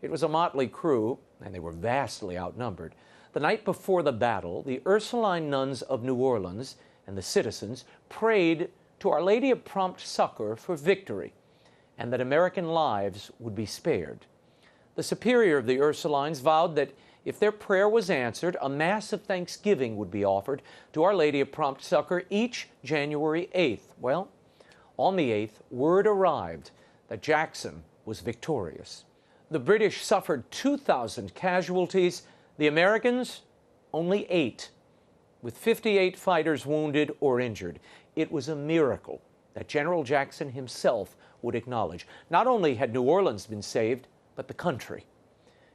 It was a motley crew, and they were vastly outnumbered. The night before the battle, the Ursuline nuns of New Orleans and the citizens prayed to Our Lady of Prompt Succor for victory, and that American lives would be spared. The superior of the Ursulines vowed that if their prayer was answered, a Mass of Thanksgiving would be offered to Our Lady of Prompt Succor each January 8th. Well, on the 8th, word arrived that Jackson was victorious. The British suffered 2,000 casualties, the Americans only 8, with 58 fighters wounded or injured. It was a miracle that General Jackson himself would acknowledge. Not only had New Orleans been saved, but the country.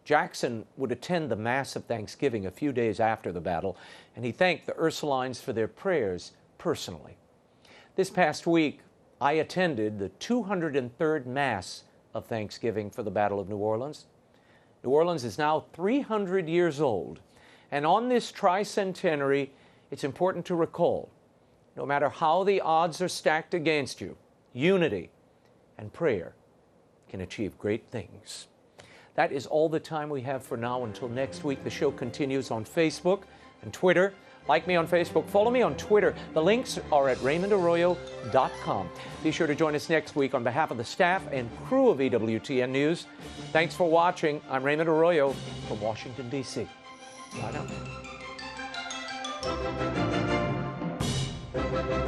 Jackson would attend the Mass of Thanksgiving a few days after the battle, and he thanked the Ursulines for their prayers personally. This past week, I attended the 203rd Mass of Thanksgiving for the Battle of New Orleans. New Orleans is now 300 years old, and on this tricentenary, it's important to recall, no matter how the odds are stacked against you, unity and prayer can achieve great things. That is all the time we have for now. Until next week, the show continues on Facebook and Twitter. Like me on Facebook, follow me on Twitter. The links are at RaymondArroyo.com. Be sure to join us next week on behalf of the staff and crew of EWTN News. Thanks for watching. I'm Raymond Arroyo from Washington, D.C. Bye now.